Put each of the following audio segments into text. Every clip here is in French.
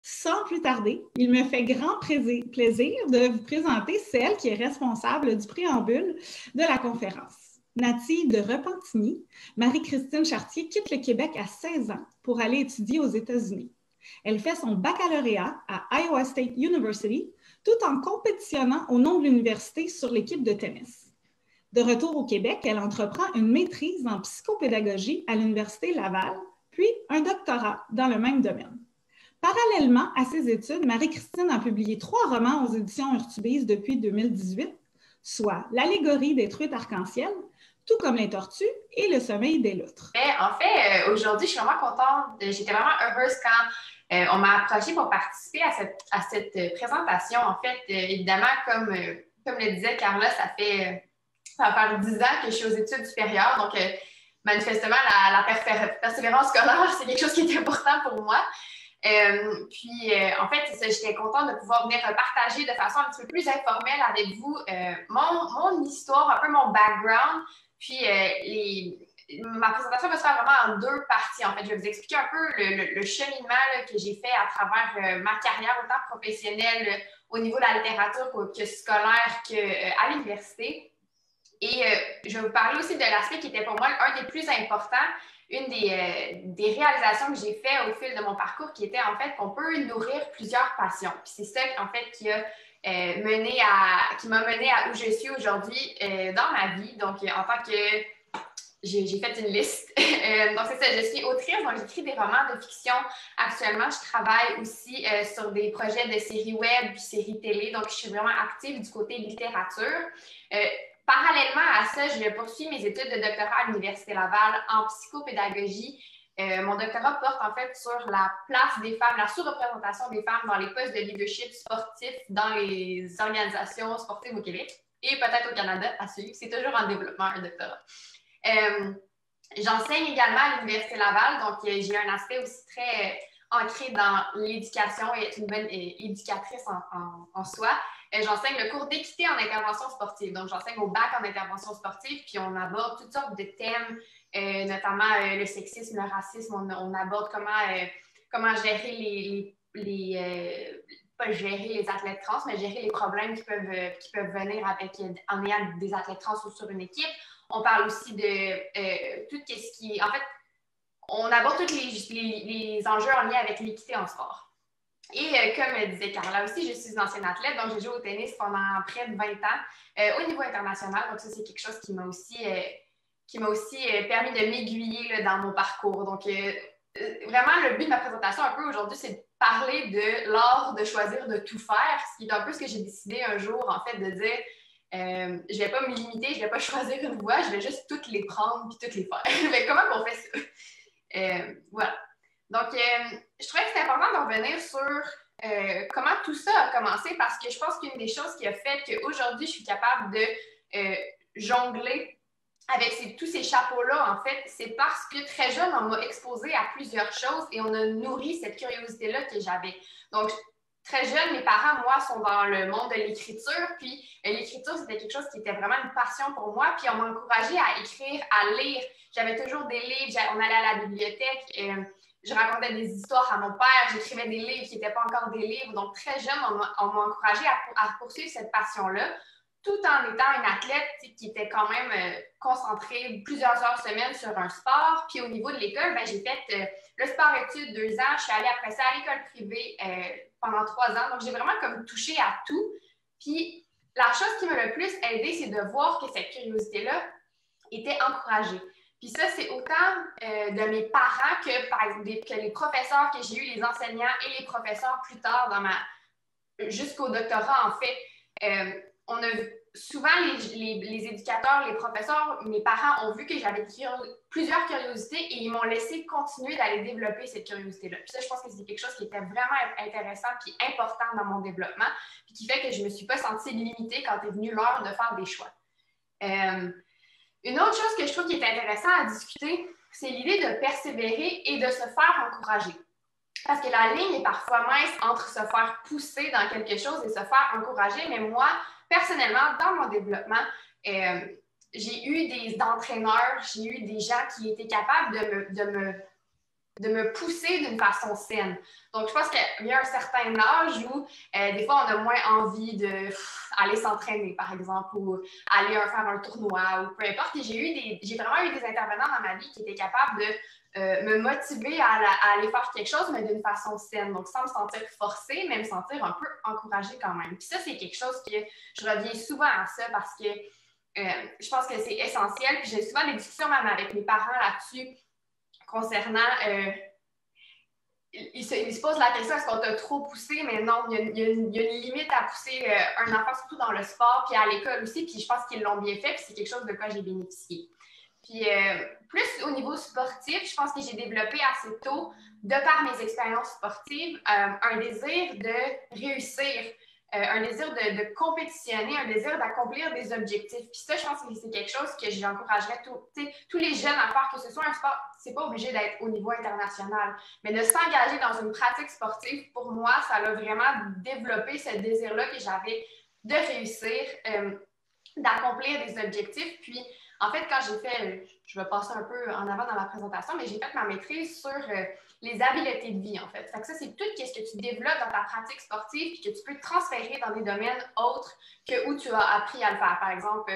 Sans plus tarder, il me fait grand plaisir de vous présenter celle qui est responsable du préambule de la conférence. Native de Repentigny, Marie-Christine Chartier quitte le Québec à 16 ans pour aller étudier aux États-Unis. Elle fait son baccalauréat à Iowa State University tout en compétitionnant au nom de l'université sur l'équipe de tennis. De retour au Québec, elle entreprend une maîtrise en psychopédagogie à l'Université Laval, puis un doctorat dans le même domaine. Parallèlement à ses études, Marie-Christine a publié 3 romans aux éditions Urtubise depuis 2018, soit L'allégorie des truites arc-en-ciel, Tout comme les tortues et Le sommeil des loutres. En fait, aujourd'hui, je suis vraiment contente. J'étais vraiment heureuse quand on m'a approchée pour participer à cette présentation. En fait, évidemment, comme le disait Carla, ça va faire 10 ans que je suis aux études supérieures. Donc, manifestement, la persévérance scolaire, c'est quelque chose qui est important pour moi. En fait, j'étais contente de pouvoir venir partager de façon un petit peu plus informelle avec vous mon histoire, un peu mon background. Puis, ma présentation va se faire vraiment en 2 parties. En fait, je vais vous expliquer un peu le cheminement que j'ai fait à travers ma carrière, autant professionnelle au niveau de la littérature que scolaire qu'à l'université. Et je vais vous parler aussi de l'aspect qui était pour moi un des plus importants, une des réalisations que j'ai fait au fil de mon parcours, qui était en fait qu'on peut nourrir plusieurs passions. Puis c'est ça, en fait, qui m'a mené à où je suis aujourd'hui dans ma vie. Donc, en tant que... J'ai fait une liste. Donc, c'est ça, je suis autrice, donc j'écris des romans de fiction. Actuellement, je travaille aussi sur des projets de séries web puis séries télé. Donc, je suis vraiment active du côté littérature. Parallèlement à ça, je poursuis mes études de doctorat à l'Université Laval en psychopédagogie. Mon doctorat porte en fait sur la place des femmes, la sous-représentation des femmes dans les postes de leadership sportif dans les organisations sportives au Québec et peut-être au Canada à suivre. C'est toujours en développement, un doctorat. J'enseigne également à l'Université Laval, donc j'ai un aspect aussi très ancré dans l'éducation et être une bonne éducatrice en soi. J'enseigne le cours d'équité en intervention sportive. Donc, j'enseigne au bac en intervention sportive, puis on aborde toutes sortes de thèmes, notamment le sexisme, le racisme. On aborde comment gérer pas gérer les athlètes trans, mais gérer les problèmes qui peuvent venir en ayant des athlètes trans sur une équipe. On parle aussi de tout ce qui est... En fait, on aborde tous les enjeux en lien avec l'équité en sport. Et comme disait Carla aussi, je suis une ancienne athlète, donc j'ai joué au tennis pendant près de 20 ans au niveau international. Donc ça, c'est quelque chose qui m'a aussi permis de m'aiguiller dans mon parcours. Donc vraiment, le but de ma présentation un peu aujourd'hui, c'est de parler de l'art de choisir de tout faire, ce qui est un peu ce que j'ai décidé un jour, en fait, de dire je ne vais pas me limiter, je ne vais pas choisir une voie, je vais juste toutes les prendre puis toutes les faire. Mais comment on fait ça? Voilà. Donc, je trouvais que c'est important de revenir sur comment tout ça a commencé parce que je pense qu'une des choses qui a fait qu'aujourd'hui, je suis capable de jongler avec tous ces chapeaux-là, en fait, c'est parce que très jeune, on m'a exposé à plusieurs choses et on a nourri cette curiosité-là que j'avais. Donc, très jeune, mes parents, moi, sont dans le monde de l'écriture, puis l'écriture, c'était quelque chose qui était vraiment une passion pour moi, puis on m'a encouragée à écrire, à lire. J'avais toujours des livres, on allait à la bibliothèque, je racontais des histoires à mon père, j'écrivais des livres qui n'étaient pas encore des livres. Donc, très jeune, on m'a encouragée à poursuivre cette passion-là, tout en étant une athlète qui était quand même concentrée plusieurs heures semaine sur un sport. Puis au niveau de l'école, j'ai fait le sport-études 2 ans. Je suis allée après ça à l'école privée pendant 3 ans. Donc, j'ai vraiment comme touché à tout. Puis la chose qui m'a le plus aidée, c'est de voir que cette curiosité-là était encouragée. Puis ça, c'est autant de mes parents que, par exemple, que les professeurs que j'ai eus, les enseignants et les professeurs plus tard jusqu'au doctorat, en fait. On a souvent, les éducateurs, les professeurs, mes parents ont vu que j'avais plusieurs curiosités et ils m'ont laissé continuer d'aller développer cette curiosité-là. Puis ça, je pense que c'est quelque chose qui était vraiment intéressant puis important dans mon développement puis qui fait que je ne me suis pas sentie limitée quand est venue l'heure de faire des choix. Une autre chose que je trouve qui est intéressant à discuter, c'est l'idée de persévérer et de se faire encourager. Parce que la ligne est parfois mince entre se faire pousser dans quelque chose et se faire encourager. Mais moi, personnellement, dans mon développement, j'ai eu des entraîneurs, j'ai eu des gens qui étaient capables de me de me pousser d'une façon saine. Donc, je pense qu'il y a un certain âge où des fois, on a moins envie d'aller s'entraîner, par exemple, ou aller faire un tournoi, ou peu importe. Et j'ai vraiment eu des intervenants dans ma vie qui étaient capables de me motiver à aller faire quelque chose, mais d'une façon saine. Donc, sans me sentir forcée, mais me sentir un peu encouragée quand même. Puis ça, c'est quelque chose que je reviens souvent à ça parce que je pense que c'est essentiel. Puis j'ai souvent des discussions même avec mes parents là-dessus concernant... ils se posent la question, est-ce qu'on t'a trop poussé? Mais non, il y a une limite à pousser un enfant, surtout dans le sport, puis à l'école aussi. Puis je pense qu'ils l'ont bien fait, puis c'est quelque chose de quoi j'ai bénéficié. Puis plus au niveau sportif, je pense que j'ai développé assez tôt, de par mes expériences sportives, un désir de réussir, un désir de compétitionner, un désir d'accomplir des objectifs. Puis ça, je pense que c'est quelque chose que j'encouragerais tous les jeunes à faire, que ce soit un sport, c'est pas obligé d'être au niveau international, mais de s'engager dans une pratique sportive, pour moi, ça a vraiment développé ce désir-là que j'avais de réussir, d'accomplir des objectifs. Puis, en fait, quand j'ai fait, je vais passer un peu en avant dans la présentation, mais j'ai fait ma maîtrise sur les habiletés de vie, en fait. Fait que ça, c'est tout ce que tu développes dans ta pratique sportive et que tu peux transférer dans des domaines autres que où tu as appris à le faire. Par exemple,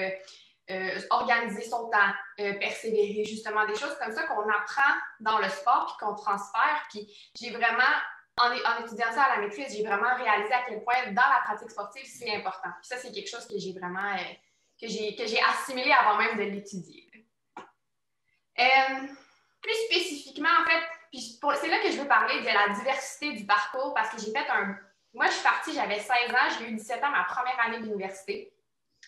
organiser son temps, persévérer, justement, des choses comme ça qu'on apprend dans le sport puis qu'on transfère. Puis j'ai vraiment, en étudiant ça à la maîtrise, j'ai vraiment réalisé à quel point dans la pratique sportive, c'est important. Puis ça, c'est quelque chose que j'ai vraiment... que j'ai assimilé avant même de l'étudier. Plus spécifiquement, en fait, c'est là que je veux parler de la diversité du parcours parce que j'ai fait Moi, je suis partie, j'avais 16 ans, j'ai eu 17 ans ma première année d'université.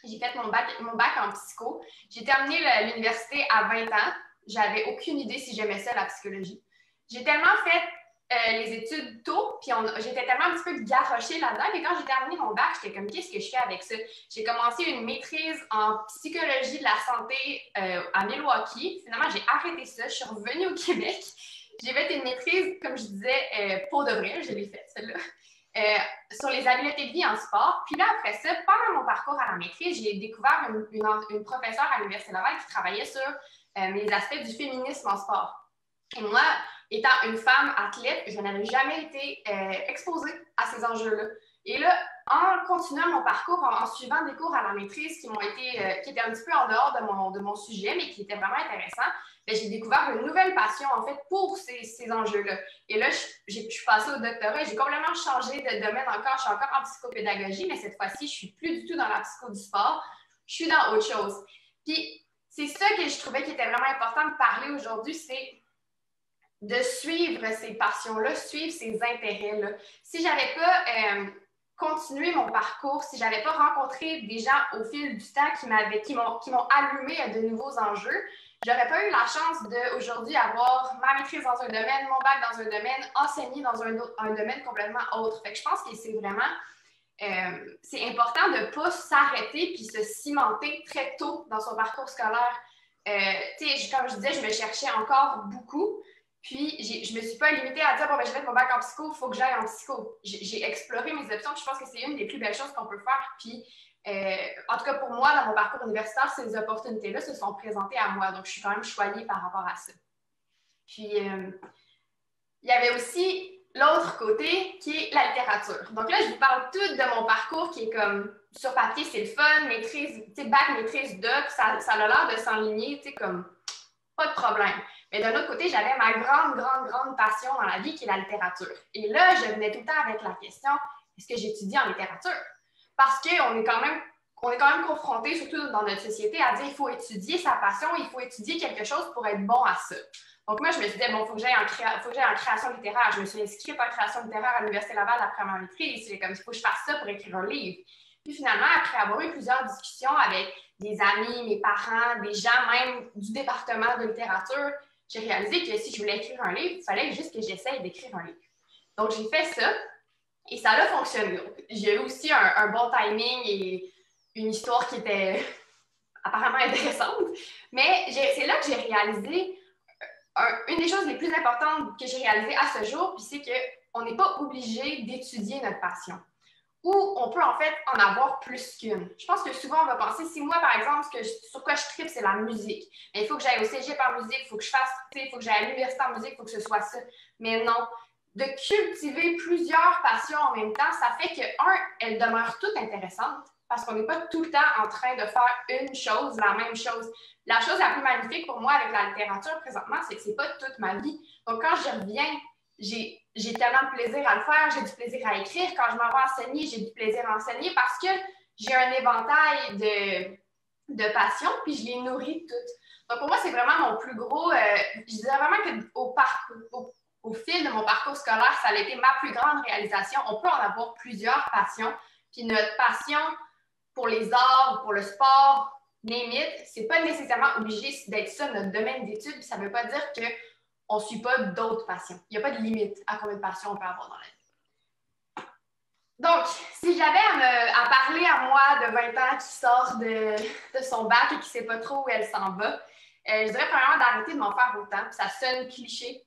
J'ai fait mon bac en psycho. J'ai terminé l'université à 20 ans. J'avais aucune idée si j'aimais ça, la psychologie. J'ai tellement fait les études tôt, puis j'étais tellement un petit peu garochée là-dedans, mais quand j'ai terminé mon bac, j'étais comme, qu'est-ce que je fais avec ça? J'ai commencé une maîtrise en psychologie de la santé à Milwaukee. Finalement, j'ai arrêté ça, je suis revenue au Québec. J'ai fait une maîtrise, comme je disais, pour de vrai, je l'ai faite, celle-là, sur les habiletés de vie en sport. Puis là, après ça, pendant mon parcours à la maîtrise, j'ai découvert une professeure à l'Université Laval qui travaillait sur les aspects du féminisme en sport. Et moi, étant une femme athlète, je n'avais jamais été exposée à ces enjeux-là. Et là, en continuant mon parcours, en suivant des cours à la maîtrise qui étaient un petit peu en dehors de mon sujet, mais qui étaient vraiment intéressants, bien, j'ai découvert une nouvelle passion, en fait, pour ces enjeux-là. Et là, je suis passée au doctorat et j'ai complètement changé de domaine encore. Je suis encore en psychopédagogie, mais cette fois-ci, je ne suis plus du tout dans la psycho du sport. Je suis dans autre chose. Puis, c'est ça que je trouvais qui était vraiment important de parler aujourd'hui, c'est de suivre ces passions-là, suivre ces intérêts-là. Si je n'avais pas continué mon parcours, si je n'avais pas rencontré des gens au fil du temps qui m'ont allumé à de nouveaux enjeux, j'aurais pas eu la chance d'aujourd'hui avoir ma maîtrise dans un domaine, mon bac dans un domaine, enseigner dans un domaine complètement autre. Fait que je pense que c'est vraiment c'est important de ne pas s'arrêter puis se cimenter très tôt dans son parcours scolaire. Comme je disais, je me cherchais encore beaucoup. Puis, je ne me suis pas limitée à dire, bon, ben, je vais mon bac en psycho, il faut que j'aille en psycho. J'ai exploré mes options, puis je pense que c'est une des plus belles choses qu'on peut faire. Puis, en tout cas, pour moi, dans mon parcours universitaire, ces opportunités-là se sont présentées à moi. Donc, je suis quand même choyée par rapport à ça. Puis, il y avait aussi l'autre côté qui est la littérature. Donc là, je vous parle tout de mon parcours qui est comme, sur papier, c'est le fun, maîtrise, bac, maîtrise, doc, ça a l'air de s'enligner, comme, pas de problème. Mais d'un autre côté, j'avais ma grande passion dans la vie qui est la littérature. Et là, je venais tout le temps avec la question, est-ce que j'étudie en littérature? Parce qu'on est quand même confronté, surtout dans notre société, à dire il faut étudier sa passion, il faut étudier quelque chose pour être bon à ça. Donc moi, je me disais, bon, il faut que j'aille en création littéraire. Je me suis inscrite en création littéraire à l'Université Laval après ma maîtrise. C'est comme, il faut que je fasse ça pour écrire un livre. Puis finalement, après avoir eu plusieurs discussions avec des amis, mes parents, des gens même du département de littérature, j'ai réalisé que si je voulais écrire un livre, il fallait juste que j'essaye d'écrire un livre. Donc, j'ai fait ça et ça a fonctionné. J'ai eu aussi un bon timing et une histoire qui était apparemment intéressante. Mais c'est là que j'ai réalisé une des choses les plus importantes que j'ai réalisées à ce jour, puis c'est qu'on n'est pas obligé d'étudier notre passion. ou on peut en fait en avoir plus qu'une. Je pense que souvent, on va penser, si moi, par exemple, sur quoi je tripe, c'est la musique. Il faut que j'aille au cégep en musique, il faut que je fasse, il faut que j'aille à l'université en musique, il faut que ce soit ça. Mais non, de cultiver plusieurs passions en même temps, ça fait que, elles demeurent toutes intéressantes parce qu'on n'est pas tout le temps en train de faire une chose, la même chose. La chose la plus magnifique pour moi avec la littérature présentement, c'est que c'est pas toute ma vie. Donc, quand je reviens, j'ai tellement de plaisir à le faire, j'ai du plaisir à écrire. Quand je m'en vais enseigner, j'ai du plaisir à enseigner parce que j'ai un éventail de passions, puis je les nourris toutes. Donc, pour moi, c'est vraiment mon plus gros... je dirais vraiment qu'au fil de mon parcours scolaire, ça a été ma plus grande réalisation. On peut en avoir plusieurs passions, puis notre passion pour les arts, pour le sport, name it, c'est pas nécessairement obligé d'être ça notre domaine d'études, puis ça veut pas dire qu'on ne suit pas d'autres passions. Il n'y a pas de limite à combien de passions on peut avoir dans la vie. Donc, si j'avais à parler à moi de 20 ans qui sort de son bac et qui ne sait pas trop où elle s'en va, je dirais premièrement d'arrêter de m'en faire autant. Ça sonne cliché,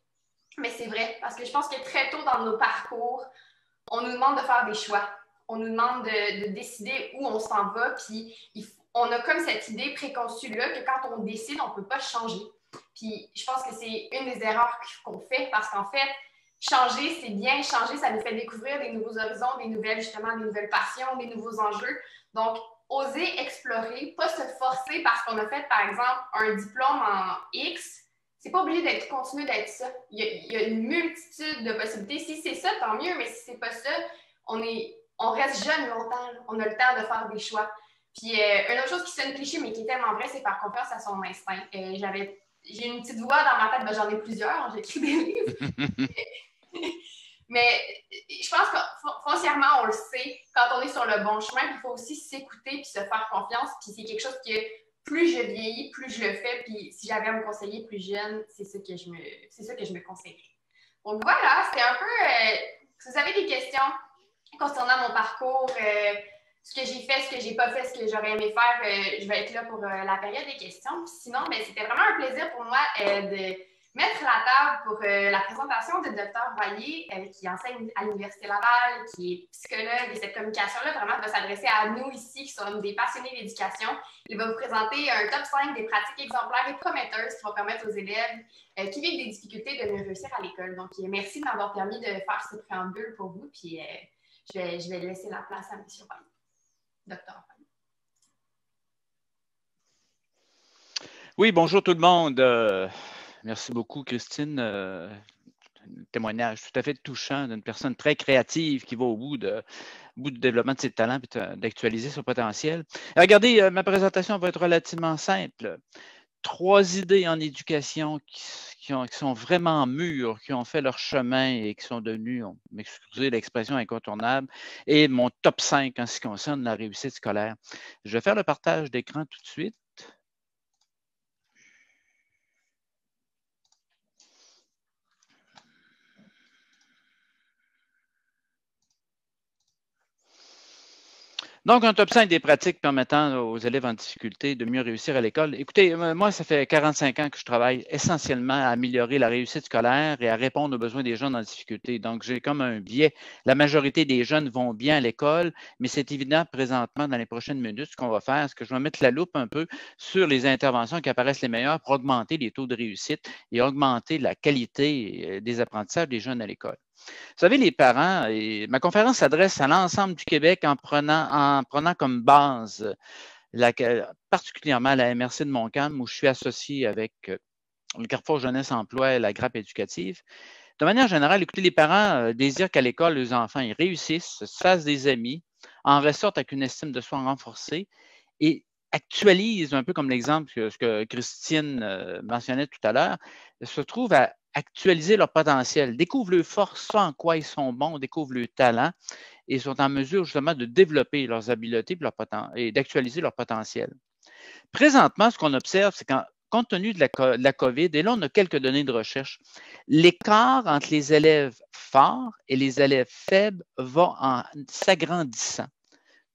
mais c'est vrai, parce que je pense que très tôt dans nos parcours, on nous demande de faire des choix. On nous demande de décider où on s'en va, puis on a comme cette idée préconçue-là que quand on décide, on ne peut pas changer. Puis je pense que c'est une des erreurs qu'on fait, parce qu'en fait, changer, c'est bien. Changer, ça nous fait découvrir des nouveaux horizons, des nouvelles passions, des nouveaux enjeux. Donc, oser explorer, pas se forcer parce qu'on a fait, par exemple, un diplôme en X. C'est pas obligé continuer d'être ça. Il y a une multitude de possibilités. Si c'est ça, tant mieux, mais si c'est pas ça, on reste jeune longtemps. On a le temps de faire des choix. Puis, une autre chose qui sonne cliché, mais qui est tellement vraie, c'est faire confiance à son instinct. J'ai une petite voix dans ma tête, ben, j'en ai plusieurs, j'écris des livres. Mais je pense que foncièrement, on le sait, quand on est sur le bon chemin, il faut aussi s'écouter puis se faire confiance. Puis c'est quelque chose que plus je vieillis, plus je le fais. Puis si j'avais à me conseiller plus jeune, c'est ça que je me conseillerais. Donc voilà, c'était un peu... si vous avez des questions concernant mon parcours, ce que j'ai fait, ce que j'ai pas fait, ce que j'aurais aimé faire, je vais être là pour la période des questions. Puis sinon, c'était vraiment un plaisir pour moi de mettre la table pour la présentation du Dr. Royer, qui enseigne à l'Université Laval, qui est psychologue, et cette communication-là vraiment va s'adresser à nous ici, qui sommes des passionnés d'éducation. Il va vous présenter un top 5 des pratiques exemplaires et prometteuses qui vont permettre aux élèves qui vivent des difficultés de mieux réussir à l'école. Donc, merci de m'avoir permis de faire ce préambule pour vous, puis je vais laisser la place à M. Royer. Dr. Royer. Oui, bonjour tout le monde. Merci beaucoup, Christine. Un témoignage tout à fait touchant d'une personne très créative qui va au bout du développement de ses talents et d'actualiser son potentiel. Regardez, ma présentation va être relativement simple. 3 idées en éducation qui sont vraiment mûres, qui ont fait leur chemin et qui sont devenues, m'excusez l'expression, incontournable, et mon top 5 en ce qui concerne la réussite scolaire. Je vais faire le partage d'écran tout de suite. Donc, un top 5 des pratiques permettant aux élèves en difficulté de mieux réussir à l'école. Écoutez, moi, ça fait 45 ans que je travaille essentiellement à améliorer la réussite scolaire et à répondre aux besoins des jeunes en difficulté. Donc, j'ai comme un biais. La majorité des jeunes vont bien à l'école, mais c'est évident présentement, dans les prochaines minutes, ce qu'on va faire, c'est que je vais mettre la loupe un peu sur les interventions qui apparaissent les meilleures pour augmenter les taux de réussite et augmenter la qualité des apprentissages des jeunes à l'école. Vous savez, les parents, et ma conférence s'adresse à l'ensemble du Québec en prenant comme base particulièrement la MRC de Montcalm, où je suis associé avec le Carrefour Jeunesse Emploi et la Grappe éducative. De manière générale, écoutez, les parents désirent qu'à l'école, les enfants ils réussissent, se fassent des amis, en ressortent avec une estime de soi renforcée et actualisent, un peu comme l'exemple que Christine mentionnait tout à l'heure, se trouvent à actualiser leur potentiel, découvrent leurs forces, ce en quoi ils sont bons, découvrent leurs talents et sont en mesure justement de développer leurs habiletés et d'actualiser leur potentiel. Présentement, ce qu'on observe, c'est qu'en compte tenu de la COVID, et là, on a quelques données de recherche, l'écart entre les élèves forts et les élèves faibles va en s'agrandissant.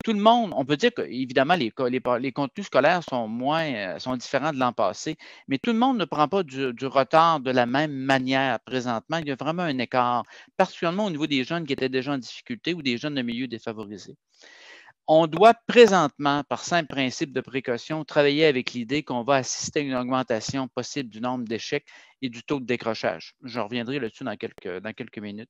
Tout le monde, on peut dire qu'évidemment, les contenus scolaires sont différents de l'an passé, mais tout le monde ne prend pas du retard de la même manière présentement. Il y a vraiment un écart, particulièrement au niveau des jeunes qui étaient déjà en difficulté ou des jeunes de milieux défavorisés. On doit présentement, par simple principe de précaution, travailler avec l'idée qu'on va assister à une augmentation possible du nombre d'échecs et du taux de décrochage. Je reviendrai là-dessus dans quelques minutes.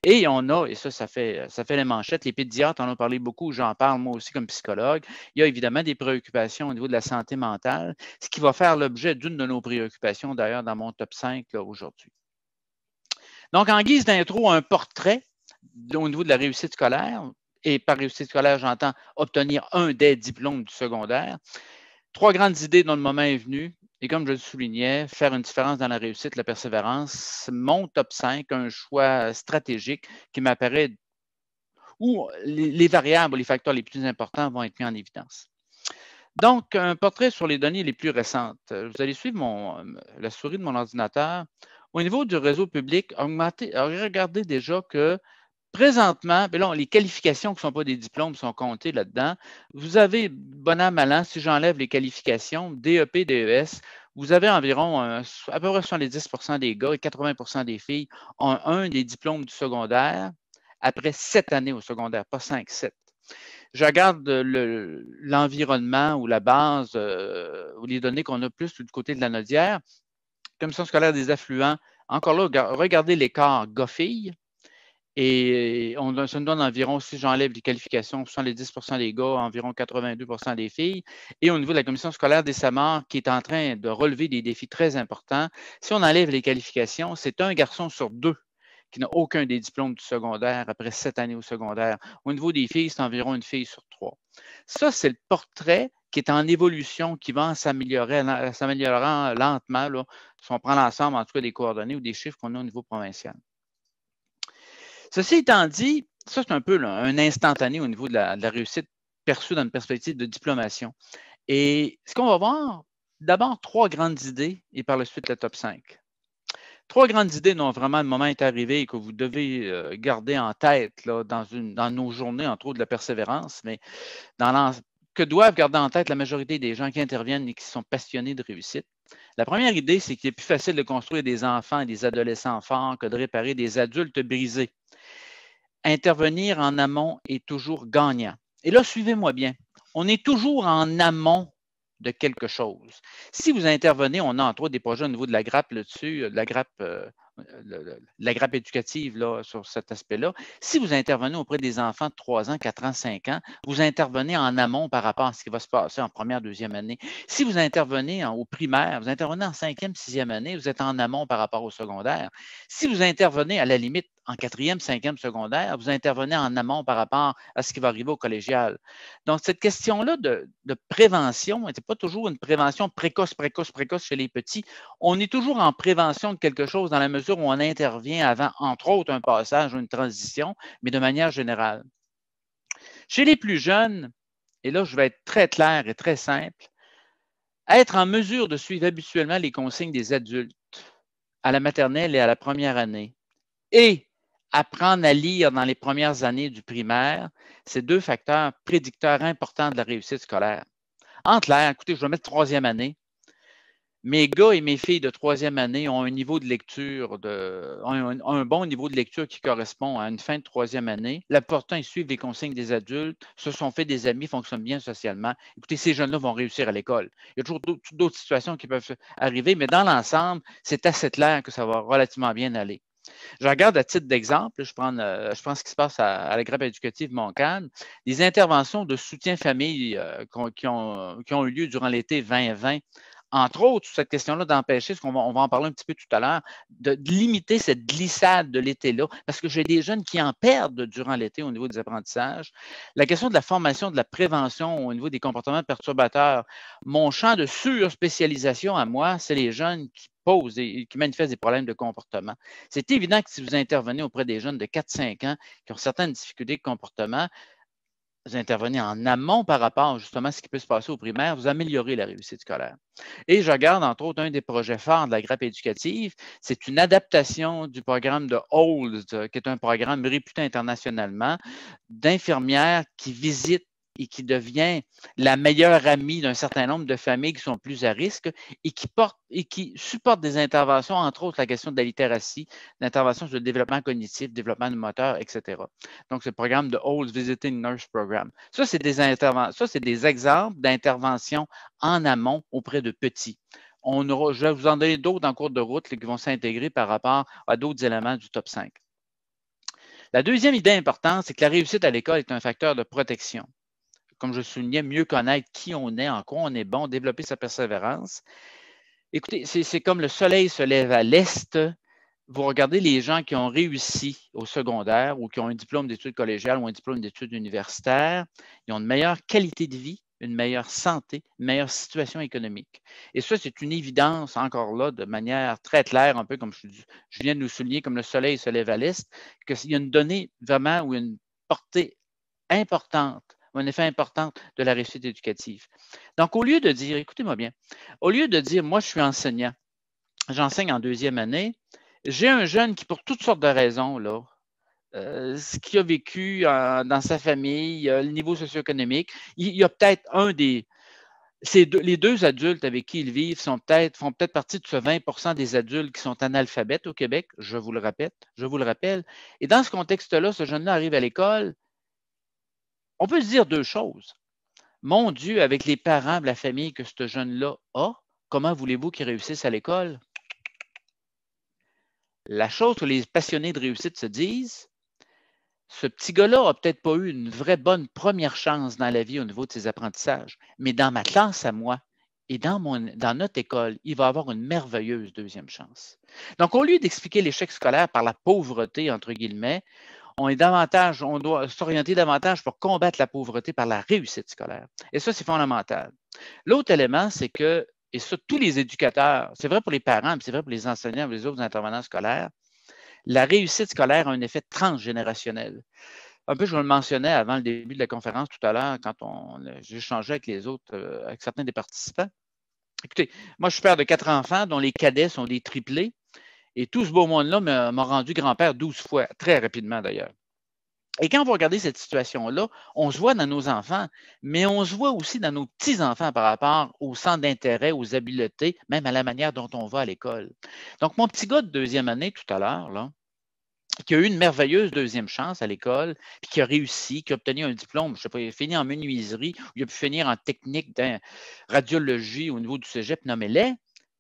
Et on a, et ça fait les manchettes, les pédiatres en ont parlé beaucoup, j'en parle moi aussi comme psychologue. Il y a évidemment des préoccupations au niveau de la santé mentale, ce qui va faire l'objet d'une de nos préoccupations d'ailleurs dans mon top 5 aujourd'hui. Donc, en guise d'intro, un portrait au niveau de la réussite scolaire. Et par réussite scolaire, j'entends obtenir un des diplômes du secondaire. 3 grandes idées dont le moment est venu. Et comme je le soulignais, faire une différence dans la réussite, la persévérance, mon top 5, un choix stratégique qui m'apparaît où les variables, les facteurs les plus importants vont être mis en évidence. Donc, un portrait sur les données les plus récentes. Vous allez suivre la souris de mon ordinateur. Au niveau du réseau public, regardez déjà que présentement, les qualifications qui ne sont pas des diplômes sont comptées là-dedans. Vous avez, bon an, mal an, si j'enlève les qualifications, DEP, DES, vous avez environ à peu près 70% des gars et 80% des filles ont un des diplômes du secondaire après 7 années au secondaire, pas 5, 7. Je regarde l'environnement ou la base ou les données qu'on a plus du côté de la Nodière. Commission scolaire des affluents, encore là, regardez l'écart gars-filles. Et ça nous donne environ, si j'enlève les qualifications, 70% des gars, environ 82% des filles. Et au niveau de la commission scolaire des Samars, qui est en train de relever des défis très importants, si on enlève les qualifications, c'est un garçon sur 2 qui n'a aucun des diplômes du secondaire après 7 années au secondaire. Au niveau des filles, c'est environ une fille sur 3. Ça, c'est le portrait qui est en évolution, qui va s'améliorant lentement, là, si on prend l'ensemble, en tout cas, des coordonnées ou des chiffres qu'on a au niveau provincial. Ceci étant dit, ça, c'est un peu un instantané au niveau de la réussite perçue dans une perspective de diplomation. Et ce qu'on va voir, d'abord, 3 grandes idées et par la suite, le top 5. 3 grandes idées dont vraiment le moment est arrivé et que vous devez garder en tête là, dans nos journées, entre autres de la persévérance, mais que doivent garder en tête la majorité des gens qui interviennent et qui sont passionnés de réussite. La première idée, c'est qu'il est plus facile de construire des enfants et des adolescents forts que de réparer des adultes brisés. Intervenir en amont est toujours gagnant. Et là, suivez-moi bien. On est toujours en amont de quelque chose. Si vous intervenez, on a entre autres des projets au niveau de la grappe là-dessus, la grappe éducative là, sur cet aspect-là. Si vous intervenez auprès des enfants de 3 ans, 4 ans, 5 ans, vous intervenez en amont par rapport à ce qui va se passer en première, deuxième année. Si vous intervenez au primaire, vous intervenez en 5e, 6e année, vous êtes en amont par rapport au secondaire. Si vous intervenez à la limite en 4e, 5e secondaire, vous intervenez en amont par rapport à ce qui va arriver au collégial. Donc, cette question-là de prévention n'était pas toujours une prévention précoce chez les petits. On est toujours en prévention de quelque chose dans la mesure où on intervient avant, entre autres, un passage ou une transition, mais de manière générale. Chez les plus jeunes, et là, je vais être très clair et très simple, être en mesure de suivre habituellement les consignes des adultes à la maternelle et à la première année et apprendre à lire dans les premières années du primaire, c'est 2 facteurs prédicteurs importants de la réussite scolaire. En clair, écoutez, je vais mettre 3e année. Mes gars et mes filles de 3e année ont un niveau de lecture, un bon niveau de lecture qui correspond à une fin de 3e année. L'important, ils suivent les consignes des adultes, se sont fait des amis, fonctionnent bien socialement. Écoutez, ces jeunes-là vont réussir à l'école. Il y a toujours d'autres situations qui peuvent arriver, mais dans l'ensemble, c'est assez clair que ça va relativement bien aller. Je regarde à titre d'exemple, je prends ce qui se passe à la grappe éducative Montcalm, des interventions de soutien famille qui ont eu lieu durant l'été 2020. Entre autres, sur cette question-là d'empêcher, on va en parler un petit peu tout à l'heure, de limiter cette glissade de l'été-là, parce que j'ai des jeunes qui en perdent durant l'été au niveau des apprentissages. La question de la formation, de la prévention au niveau des comportements perturbateurs. Mon champ de surspécialisation à moi, c'est les jeunes qui posent et qui manifestent des problèmes de comportement. C'est évident que si vous intervenez auprès des jeunes de 4-5 ans qui ont certaines difficultés de comportement, vous intervenez en amont par rapport justement à ce qui peut se passer au primaire, vous améliorez la réussite scolaire. Et je regarde entre autres un des projets phares de la grappe éducative, c'est une adaptation du programme de HOLD, qui est un programme réputé internationalement, d'infirmières qui visitent et qui devient la meilleure amie d'un certain nombre de familles qui sont plus à risque et qui supportent des interventions, entre autres la question de la littératie, l'intervention sur le développement cognitif, le développement du moteur, etc. Donc, c'est le programme de Olds Visiting Nurse Program. Ça, c'est des exemples d'interventions en amont auprès de petits. Je vais vous en donner d'autres en cours de route qui vont s'intégrer par rapport à d'autres éléments du top 5. La deuxième idée importante, c'est que la réussite à l'école est un facteur de protection. Comme je soulignais, mieux connaître qui on est, en quoi on est bon, développer sa persévérance. Écoutez, c'est comme le soleil se lève à l'est. Vous regardez les gens qui ont réussi au secondaire ou qui ont un diplôme d'études collégiales ou un diplôme d'études universitaires, ils ont une meilleure qualité de vie, une meilleure santé, une meilleure situation économique. Et ça, c'est une évidence encore là, de manière très claire, un peu comme je viens de nous souligner, comme le soleil se lève à l'est, qu'il y a une donnée vraiment ou une portée importante, un effet important de la réussite éducative. Donc, au lieu de dire, écoutez-moi bien, au lieu de dire, moi, je suis enseignant, j'enseigne en deuxième année, j'ai un jeune qui, pour toutes sortes de raisons, là, ce qu'il a vécu dans sa famille, le niveau socio-économique, il y a peut-être les deux adultes avec qui ils vivent font peut-être partie de ce 20% des adultes qui sont analphabètes au Québec, je vous le rappelle. Et dans ce contexte-là, ce jeune-là arrive à l'école, on peut se dire deux choses. Mon Dieu, avec les parents, la famille que ce jeune-là a, comment voulez-vous qu'il réussisse à l'école? La chose que les passionnés de réussite se disent, ce petit gars-là n'a peut-être pas eu une vraie bonne première chance dans la vie au niveau de ses apprentissages, mais dans ma classe à moi et dans notre école, il va avoir une merveilleuse deuxième chance. Donc, au lieu d'expliquer l'échec scolaire par la pauvreté, entre guillemets, on doit s'orienter davantage pour combattre la pauvreté par la réussite scolaire. Et ça, c'est fondamental. L'autre élément, c'est que, et ça, tous les éducateurs, c'est vrai pour les parents, mais c'est vrai pour les enseignants et les autres intervenants scolaires, la réussite scolaire a un effet transgénérationnel. Un peu, je le mentionnais avant le début de la conférence tout à l'heure, quand j'ai échangé avec les autres, avec certains des participants. Écoutez, moi, je suis père de 4 enfants, dont les cadets sont des triplés. Et tout ce beau monde-là m'a rendu grand-père 12 fois, très rapidement d'ailleurs. Et quand vous regardez cette situation-là, on se voit dans nos enfants, mais on se voit aussi dans nos petits-enfants par rapport au centre d'intérêt, aux habiletés, même à la manière dont on va à l'école. Donc, mon petit gars de deuxième année tout à l'heure, là, qui a eu une merveilleuse deuxième chance à l'école, puis qui a réussi, qui a obtenu un diplôme, je ne sais pas, il a fini en menuiserie, ou il a pu finir en technique de radiologie au niveau du cégep, nommez-les.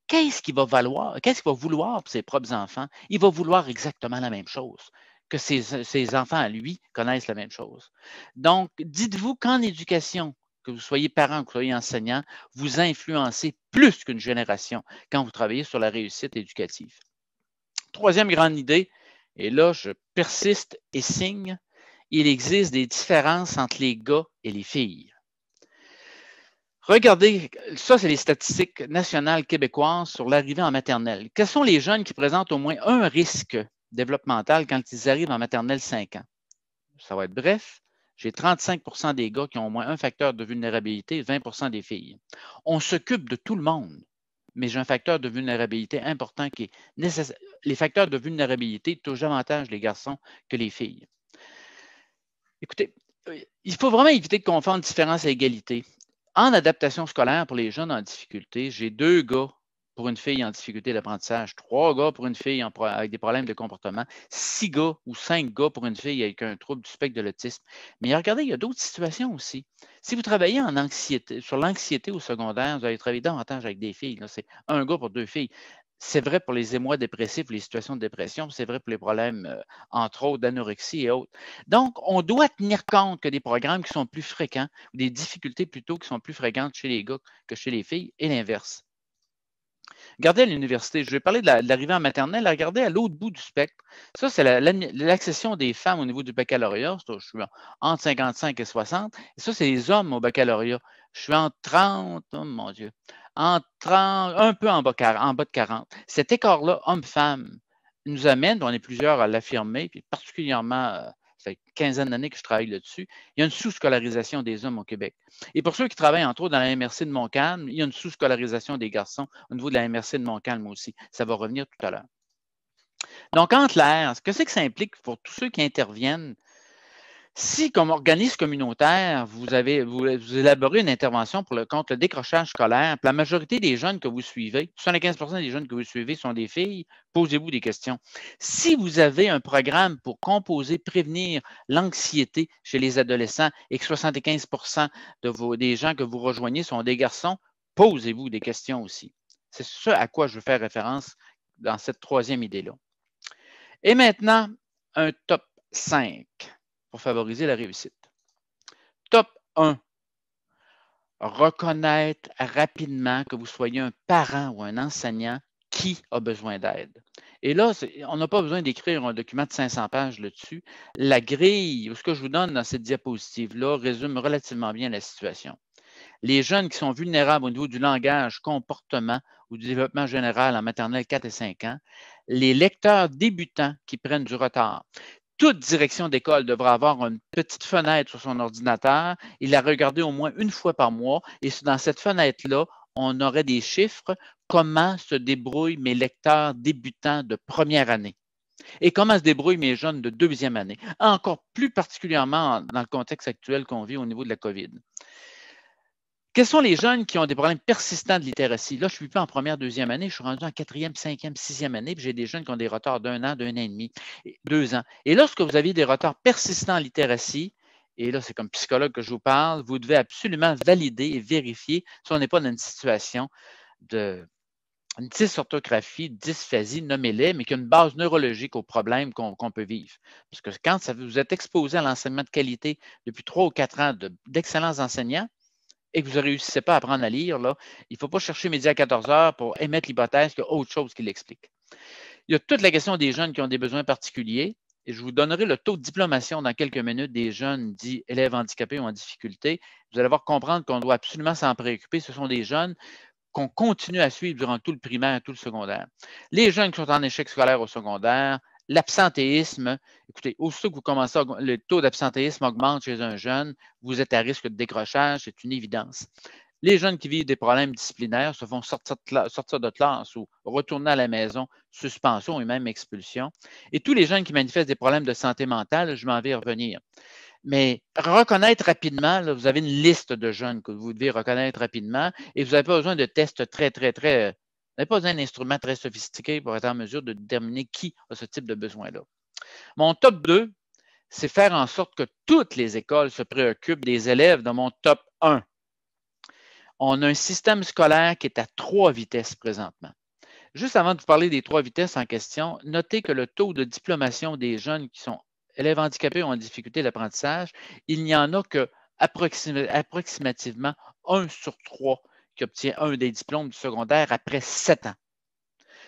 Qu'est-ce qu'il va vouloir pour ses propres enfants? Il va vouloir exactement la même chose, que ses enfants à lui connaissent la même chose. Donc, dites-vous qu'en éducation, que vous soyez parent ou que vous soyez enseignant, vous influencez plus qu'une génération quand vous travaillez sur la réussite éducative. Troisième grande idée, et là, je persiste et signe, il existe des différences entre les gars et les filles. Regardez, ça, c'est les statistiques nationales québécoises sur l'arrivée en maternelle. Quels sont les jeunes qui présentent au moins un risque développemental quand ils arrivent en maternelle 5 ans? Ça va être bref. J'ai 35% des gars qui ont au moins un facteur de vulnérabilité, 20% des filles. On s'occupe de tout le monde, mais j'ai un facteur de vulnérabilité important qui est nécessaire. Les facteurs de vulnérabilité touchent davantage les garçons que les filles. Écoutez, il faut vraiment éviter de confondre différence et égalité. En adaptation scolaire pour les jeunes en difficulté, j'ai 2 gars pour une fille en difficulté d'apprentissage, 3 gars pour une fille avec des problèmes de comportement, 6 gars ou 5 gars pour une fille avec un trouble du spectre de l'autisme. Mais regardez, il y a d'autres situations aussi. Si vous travaillez sur l'anxiété au secondaire, vous allez travailler davantage avec des filles. C'est 1 gars pour 2 filles. C'est vrai pour les émois dépressifs, les situations de dépression, c'est vrai pour les problèmes, entre autres, d'anorexie et autres. Donc, on doit tenir compte que des programmes qui sont plus fréquents, ou des difficultés plutôt qui sont plus fréquentes chez les gars que chez les filles, et l'inverse. Regardez à l'université, je vais parler de l'arrivée en maternelle, regardez à l'autre bout du spectre. Ça, c'est l'accession des femmes au niveau du baccalauréat. Je suis entre 55 et 60. Et ça, c'est les hommes au baccalauréat. Je suis entre 30, oh mon Dieu, entre 30, un peu en bas de 40. Cet écart-là, homme-femme, nous amène, on est plusieurs à l'affirmer, puis particulièrement, ça fait une quinzaine d'années que je travaille là-dessus, il y a une sous-scolarisation des hommes au Québec. Et pour ceux qui travaillent entre autres dans la MRC de Montcalm, il y a une sous-scolarisation des garçons au niveau de la MRC de Montcalm aussi. Ça va revenir tout à l'heure. Donc, en clair, ce que c'est que ça implique pour tous ceux qui interviennent, Si, comme organisme communautaire, vous élaborez une intervention contre le décrochage scolaire, puis la majorité des jeunes que vous suivez, 75% des jeunes que vous suivez sont des filles, posez-vous des questions. Si vous avez un programme pour composer, prévenir l'anxiété chez les adolescents et que 75% des gens que vous rejoignez sont des garçons, posez-vous des questions aussi. C'est ce à quoi je veux faire référence dans cette troisième idée-là. Et maintenant, un top 5 pour favoriser la réussite. Top 1. Reconnaître rapidement que vous soyez un parent ou un enseignant qui a besoin d'aide. Et là, on n'a pas besoin d'écrire un document de 500 pages là-dessus. La grille, ce que je vous donne dans cette diapositive-là, résume relativement bien la situation. Les jeunes qui sont vulnérables au niveau du langage, comportement ou du développement général en maternelle 4 et 5 ans, les lecteurs débutants qui prennent du retard. Toute direction d'école devra avoir une petite fenêtre sur son ordinateur et la regarder au moins une fois par mois. Et dans cette fenêtre-là, on aurait des chiffres. Comment se débrouillent mes lecteurs débutants de première année? Et comment se débrouillent mes jeunes de deuxième année? Encore plus particulièrement dans le contexte actuel qu'on vit au niveau de la COVID. Quels sont les jeunes qui ont des problèmes persistants de littératie? Là, je ne suis plus en première, deuxième année, je suis rendu en quatrième, cinquième, sixième année, puis j'ai des jeunes qui ont des retards d'un an et demi, 2 ans. Et lorsque vous avez des retards persistants en littératie, et là, c'est comme psychologue que je vous parle, vous devez absolument valider et vérifier si on n'est pas dans une situation de dysorthographie, dysphasie, nommez-les, mais qui a une base neurologique aux problèmes qu'on peut vivre. Parce que quand vous êtes exposé à l'enseignement de qualité depuis 3 ou 4 ans d'excellents enseignants, et que vous ne réussissez pas à apprendre à lire, là, il ne faut pas chercher midi à 14 heures pour émettre l'hypothèse qu'il y a autre chose qui l'explique. Il y a toute la question des jeunes qui ont des besoins particuliers, et je vous donnerai le taux de diplomation dans quelques minutes des jeunes dits élèves handicapés ou en difficulté. Vous allez voir comprendre qu'on doit absolument s'en préoccuper. Ce sont des jeunes qu'on continue à suivre durant tout le primaire et tout le secondaire. Les jeunes qui sont en échec scolaire au secondaire, l'absentéisme, écoutez, aussitôt que vous commencez, le taux d'absentéisme augmente chez un jeune, vous êtes à risque de décrochage, c'est une évidence. Les jeunes qui vivent des problèmes disciplinaires se font sortir de classe ou retourner à la maison, suspension et même expulsion. Et tous les jeunes qui manifestent des problèmes de santé mentale, je m'en vais y revenir. Mais reconnaître rapidement, là, vous avez une liste de jeunes que vous devez reconnaître rapidement et vous n'avez pas besoin de tests vous n'avez pas besoin d'un instrument très sophistiqué pour être en mesure de déterminer qui a ce type de besoin-là. Mon top 2, c'est faire en sorte que toutes les écoles se préoccupent des élèves dans mon top 1. On a un système scolaire qui est à 3 vitesses présentement. Juste avant de vous parler des 3 vitesses en question, notez que le taux de diplomation des jeunes qui sont élèves handicapés ou en difficulté d'apprentissage, il n'y en a que approximativement 1 sur 3 qui obtient un des diplômes du secondaire après 7 ans.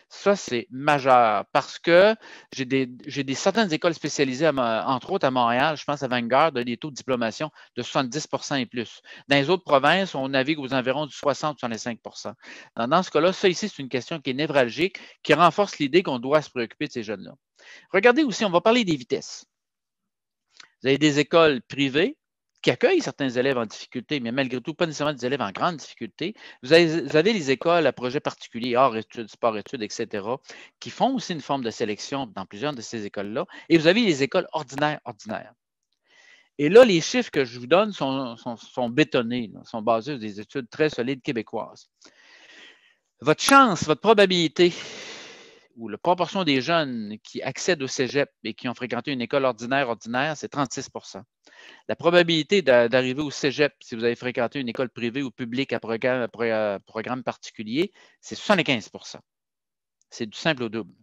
Ça, c'est majeur parce que j'ai certaines écoles spécialisées, entre autres à Montréal, je pense à Vanguard, des taux de diplomation de 70% et plus. Dans les autres provinces, on navigue aux environs du 60-65%. Dans ce cas-là, ça ici, c'est une question qui est névralgique, qui renforce l'idée qu'on doit se préoccuper de ces jeunes-là. Regardez aussi, on va parler des vitesses. Vous avez des écoles privées qui accueillent certains élèves en difficulté, mais malgré tout, pas nécessairement des élèves en grande difficulté. Vous avez les écoles à projet particulier, hors études, sport études, etc., qui font aussi une forme de sélection dans plusieurs de ces écoles-là. Et vous avez les écoles ordinaires. Et là, les chiffres que je vous donne sont bétonnés, sont basés sur des études très solides québécoises. Votre chance, votre probabilité, ou la proportion des jeunes qui accèdent au cégep et qui ont fréquenté une école ordinaire, c'est 36%. La probabilité d'arriver au cégep, si vous avez fréquenté une école privée ou publique à programme particulier, c'est 75%. C'est du simple au double.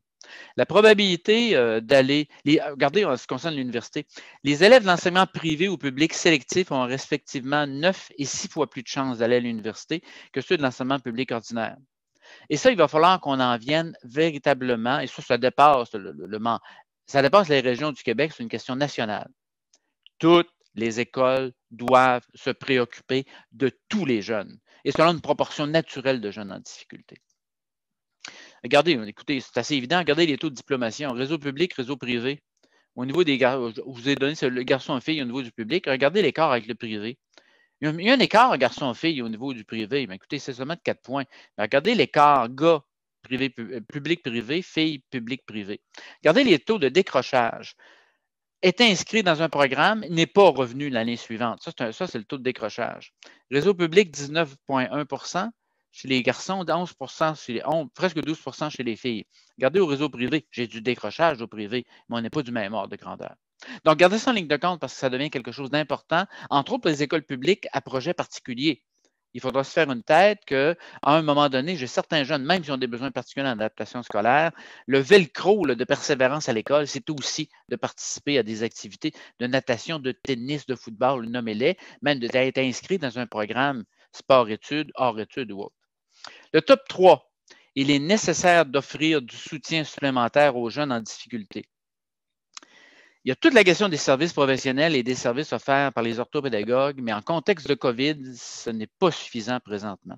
La probabilité d'aller, regardez en ce qui concerne l'université, les élèves de l'enseignement privé ou public sélectif ont respectivement 9 et 6 fois plus de chances d'aller à l'université que ceux de l'enseignement public ordinaire. Et ça, il va falloir qu'on en vienne véritablement, et ça dépasse ça dépasse les régions du Québec, c'est une question nationale. Toutes les écoles doivent se préoccuper de tous les jeunes, et selon une proportion naturelle de jeunes en difficulté. Regardez, écoutez, c'est assez évident, regardez les taux de diplomation, réseau public, réseau privé. Au niveau des garçons, je vous ai donné le garçon-fille au niveau du public, regardez l'écart avec le privé. Il y a un écart garçon-fille au niveau du privé. Mais écoutez, c'est seulement de 4 points. Mais regardez l'écart gars public-privé, filles public-privé. Regardez les taux de décrochage. est inscrit dans un programme, n'est pas revenu l'année suivante. Ça, c'est le taux de décrochage. Réseau public, 19,1 chez les garçons, 11 presque 12 chez les filles. Regardez au réseau privé, j'ai du décrochage au privé, mais on n'est pas du même ordre de grandeur. Donc, gardez ça en ligne de compte parce que ça devient quelque chose d'important, entre autres pour les écoles publiques à projet particulier. Il faudra se faire une tête qu'à un moment donné, j'ai certains jeunes, même s'ils ont des besoins particuliers en adaptation scolaire, le velcro de persévérance à l'école, c'est aussi de participer à des activités de natation, de tennis, de football, nommez-les, même d'être inscrit dans un programme sport-études, hors-études ou autre. Le top 3, il est nécessaire d'offrir du soutien supplémentaire aux jeunes en difficulté. Il y a toute la question des services professionnels et des services offerts par les orthopédagogues, mais en contexte de COVID, ce n'est pas suffisant présentement.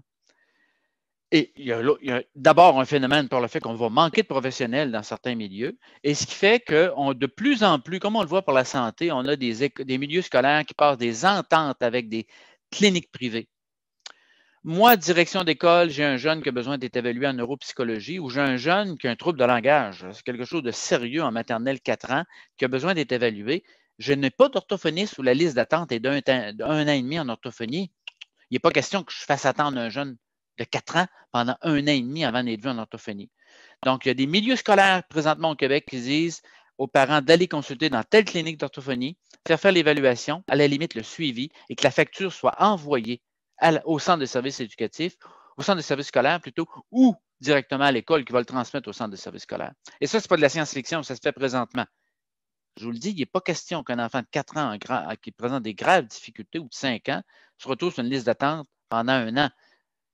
Et il y a d'abord un phénomène par le fait qu'on va manquer de professionnels dans certains milieux, et ce qui fait que de plus en plus, comme on le voit pour la santé, on a des milieux scolaires qui passent des ententes avec des cliniques privées. Moi, direction d'école, j'ai un jeune qui a besoin d'être évalué en neuropsychologie ou j'ai un jeune qui a un trouble de langage. C'est quelque chose de sérieux en maternelle 4 ans qui a besoin d'être évalué. Je n'ai pas d'orthophoniste sous la liste d'attente et d'un an et demi en orthophonie. Il n'est pas question que je fasse attendre un jeune de 4 ans pendant 1 an et demi avant d'être vu en orthophonie. Donc, il y a des milieux scolaires présentement au Québec qui disent aux parents d'aller consulter dans telle clinique d'orthophonie, faire l'évaluation, à la limite le suivi et que la facture soit envoyée au centre de services éducatifs, au centre de services scolaires plutôt, ou directement à l'école qui va le transmettre au centre de services scolaires. Et ça, ce n'est pas de la science-fiction, ça se fait présentement. Je vous le dis, il n'est pas question qu'un enfant de 4 ans qui présente des graves difficultés ou de 5 ans se retrouve sur une liste d'attente pendant 1 an.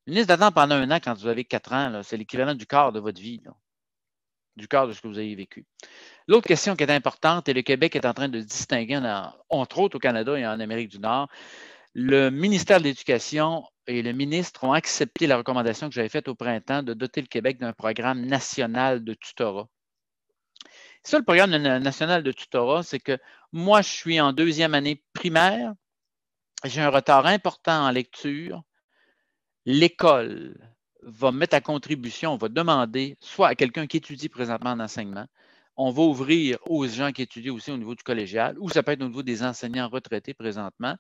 Une liste d'attente pendant 1 an quand vous avez 4 ans, c'est l'équivalent du quart de votre vie, là, du quart de ce que vous avez vécu. L'autre question qui est importante, et le Québec est en train de distinguer, entre autres au Canada et en Amérique du Nord, le ministère de l'Éducation et le ministre ont accepté la recommandation que j'avais faite au printemps de doter le Québec d'un programme national de tutorat. Ça, le programme national de tutorat, c'est que moi, je suis en 2e année primaire, j'ai un retard important en lecture. L'école va mettre à contribution, on va demander soit à quelqu'un qui étudie présentement en enseignement, on va ouvrir aux gens qui étudient aussi au niveau du collégial, ou ça peut être au niveau des enseignants retraités présentement.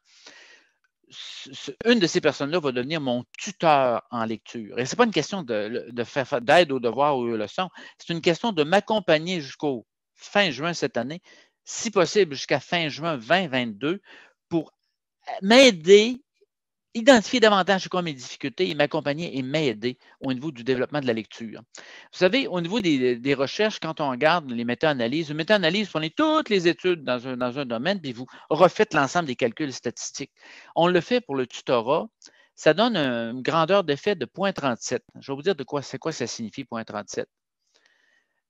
Une de ces personnes-là va devenir mon tuteur en lecture. Et ce n'est pas une question d'aide aux devoirs ou aux leçons, c'est une question de m'accompagner jusqu'au fin juin cette année, si possible jusqu'à fin juin 2022, pour m'aider, identifier davantage c'est quoi mes difficultés et m'accompagner et m'aider au niveau du développement de la lecture. Vous savez, au niveau des recherches, quand on regarde les méta-analyses, une méta-analyse, vous prenez toutes les études dans un domaine, puis vous refaites l'ensemble des calculs statistiques. On le fait pour le tutorat. Ça donne une grandeur d'effet de 0,37. Je vais vous dire c'est quoi ça signifie 0,37.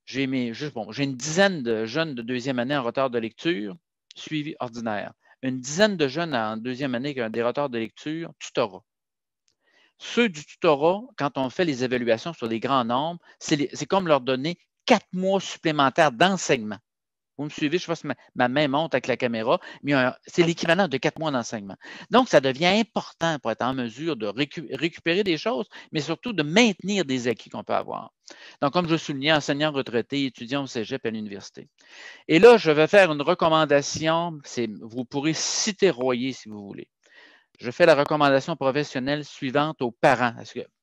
J'ai une dizaine de jeunes de 2e année en retard de lecture, suivi ordinaire. Une dizaine de jeunes en 2e année qui ont des retards de lecture, tutorat. Ceux du tutorat, quand on fait les évaluations sur des grands nombres, c'est comme leur donner 4 mois supplémentaires d'enseignement. Vous me suivez, je sais pas si ma main monte avec la caméra, mais c'est l'équivalent de 4 mois d'enseignement. Donc, ça devient important pour être en mesure de récupérer des choses, mais surtout de maintenir des acquis qu'on peut avoir. Donc, comme je soulignais, enseignants retraités, étudiants au cégep et à l'université. Et là, je vais faire une recommandation, vous pourrez citer Royer si vous voulez. Je fais la recommandation professionnelle suivante aux parents.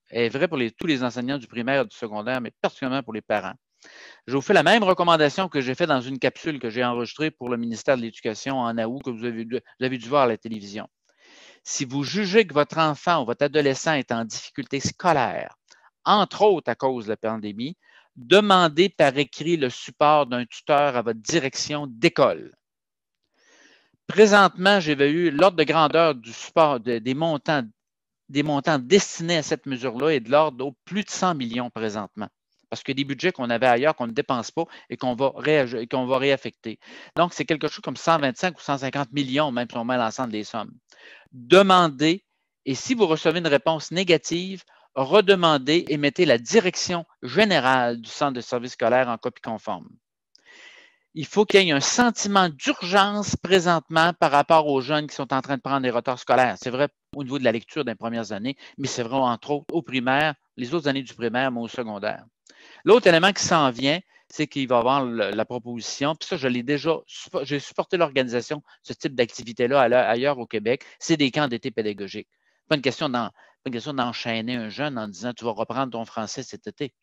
Elle est vraie pour tous les enseignants du primaire et du secondaire, mais particulièrement pour les parents. Je vous fais la même recommandation que j'ai faite dans une capsule que j'ai enregistrée pour le ministère de l'Éducation en août, que vous avez dû voir à la télévision. Si vous jugez que votre enfant ou votre adolescent est en difficulté scolaire, entre autres à cause de la pandémie, demandez par écrit le support d'un tuteur à votre direction d'école. Présentement, j'évalue l'ordre de grandeur du support des montants destinés à cette mesure-là est de l'ordre de plus de 100 millions présentement. Parce qu'il y a des budgets qu'on avait ailleurs qu'on ne dépense pas et qu'on va réaffecter. Donc, c'est quelque chose comme 125 ou 150 millions, même si on met l'ensemble des sommes. Demandez, et si vous recevez une réponse négative, redemandez et mettez la direction générale du centre de service scolaire en copie conforme. Il faut qu'il y ait un sentiment d'urgence présentement par rapport aux jeunes qui sont en train de prendre des retards scolaires. C'est vrai au niveau de la lecture des premières années, mais c'est vrai entre autres au primaire, les autres années du primaire, mais au secondaire. L'autre élément qui s'en vient, c'est qu'il va y avoir la proposition, puis ça, j'ai supporté l'organisation, ce type d'activité-là ailleurs au Québec, c'est des camps d'été pédagogiques. Pas une question d'enchaîner un jeune en disant tu vas reprendre ton français cet été.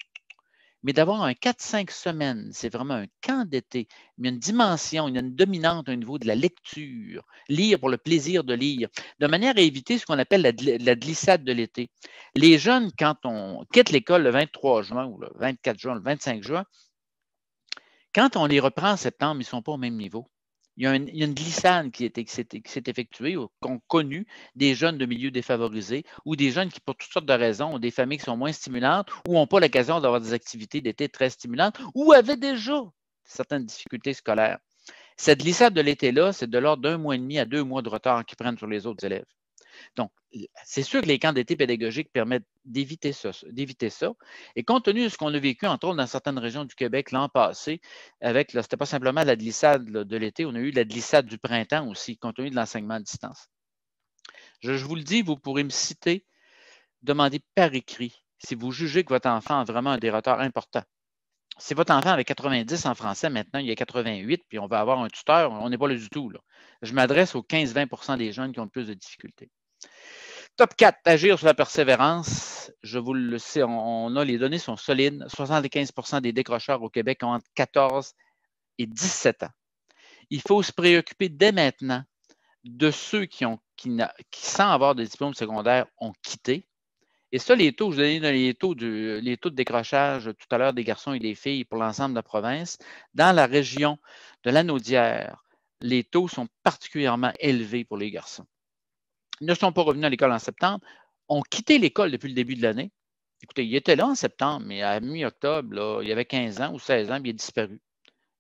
Mais d'avoir un 4-5 semaines, c'est vraiment un camp d'été. Il y a une dimension, il y a une dominante au niveau de la lecture, lire pour le plaisir de lire, de manière à éviter ce qu'on appelle la glissade de l'été. Les jeunes, quand on quitte l'école le 23 juin ou le 24 juin, le 25 juin, quand on les reprend en septembre, ils ne sont pas au même niveau. Il y a une glissade qui s'est effectuée, qu'ont connu des jeunes de milieux défavorisés ou des jeunes qui, pour toutes sortes de raisons, ont des familles qui sont moins stimulantes ou n'ont pas l'occasion d'avoir des activités d'été très stimulantes ou avaient déjà certaines difficultés scolaires. Cette glissade de l'été-là, c'est de l'ordre d'1 mois et demi à 2 mois de retard qu'ils prennent sur les autres élèves. Donc, c'est sûr que les camps d'été pédagogiques permettent d'éviter ça. Et compte tenu de ce qu'on a vécu, entre autres, dans certaines régions du Québec l'an passé, c'était pas simplement la glissade de l'été, on a eu la glissade du printemps aussi, compte tenu de l'enseignement à distance. Je vous le dis, vous pourrez me citer, demander par écrit si vous jugez que votre enfant a vraiment un des retards importants. Si votre enfant avait 90 en français, maintenant il y a 88, puis on va avoir un tuteur, on n'est pas là du tout. Là. Je m'adresse aux 15-20 des jeunes qui ont le plus de difficultés. Top 4, agir sur la persévérance. Je vous le sais, les données sont solides. 75 des décrocheurs au Québec ont entre 14 et 17 ans. Il faut se préoccuper dès maintenant de ceux qui, sans avoir de diplôme secondaire, ont quitté. Et ça, les taux, je vous ai donné les taux de décrochage tout à l'heure des garçons et des filles pour l'ensemble de la province. Dans la région de Lanaudière, les taux sont particulièrement élevés pour les garçons. Ils ne sont pas revenus à l'école en septembre, ont quitté l'école depuis le début de l'année. Écoutez, il était là en septembre, mais à mi-octobre, il avait 15 ans ou 16 ans, puis il est disparu.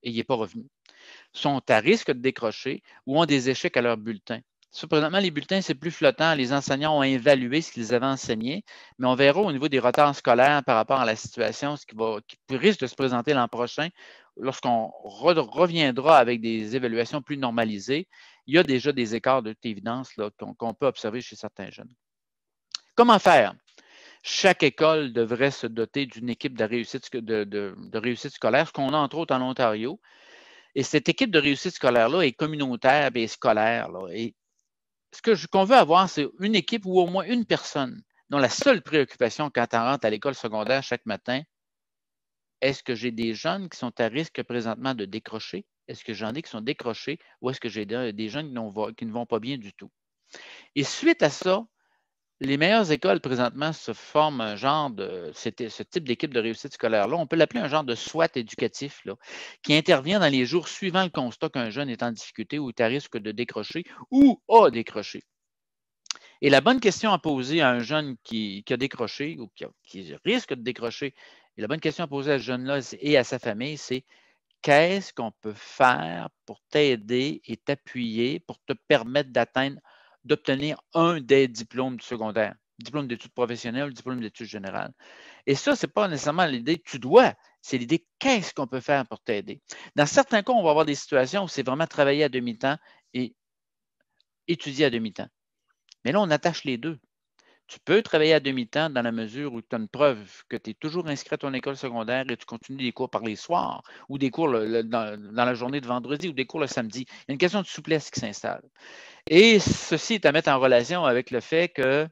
Et il n'est pas revenu. Ils sont à risque de décrocher ou ont des échecs à leur bulletin. Présentement, les bulletins, c'est plus flottant. Les enseignants ont évalué ce qu'ils avaient enseigné, mais on verra au niveau des retards scolaires par rapport à la situation, ce qui risque de se présenter l'an prochain, lorsqu'on reviendra avec des évaluations plus normalisées. Il y a déjà des écarts de toute évidence qu'on peut observer chez certains jeunes. Comment faire? Chaque école devrait se doter d'une équipe de réussite scolaire, ce qu'on a entre autres en Ontario. Et cette équipe de réussite scolaire-là est communautaire et scolaire. Et ce qu'on veut avoir, c'est une équipe ou au moins une personne dont la seule préoccupation quand on rentre à l'école secondaire chaque matin, est-ce que j'ai des jeunes qui sont à risque présentement de décrocher? Est-ce que j'en ai qui sont décrochés ou est-ce que j'ai des jeunes qui ne vont pas bien du tout? Et suite à ça, les meilleures écoles présentement se forment un genre ce type d'équipe de réussite scolaire-là. On peut l'appeler un genre de SWAT éducatif là, qui intervient dans les jours suivant le constat qu'un jeune est en difficulté ou est à risque de décrocher ou a décroché. Et la bonne question à poser à un jeune qui a décroché ou qui risque de décrocher, et la bonne question à poser à ce jeune-là et à sa famille, c'est qu'est-ce qu'on peut faire pour t'aider et t'appuyer pour te permettre d'obtenir un des diplômes du secondaire, diplôme d'études professionnelles, diplôme d'études générales. Et ça, ce n'est pas nécessairement l'idée tu dois, c'est l'idée qu'est-ce qu'on peut faire pour t'aider. Dans certains cas, on va avoir des situations où c'est vraiment travailler à demi-temps et étudier à demi-temps. Mais là, on attache les deux. Tu peux travailler à demi-temps dans la mesure où tu as une preuve que tu es toujours inscrit à ton école secondaire et tu continues des cours par les soirs ou des cours dans la journée de vendredi ou des cours le samedi. Il y a une question de souplesse qui s'installe. Et ceci est à mettre en relation avec le fait que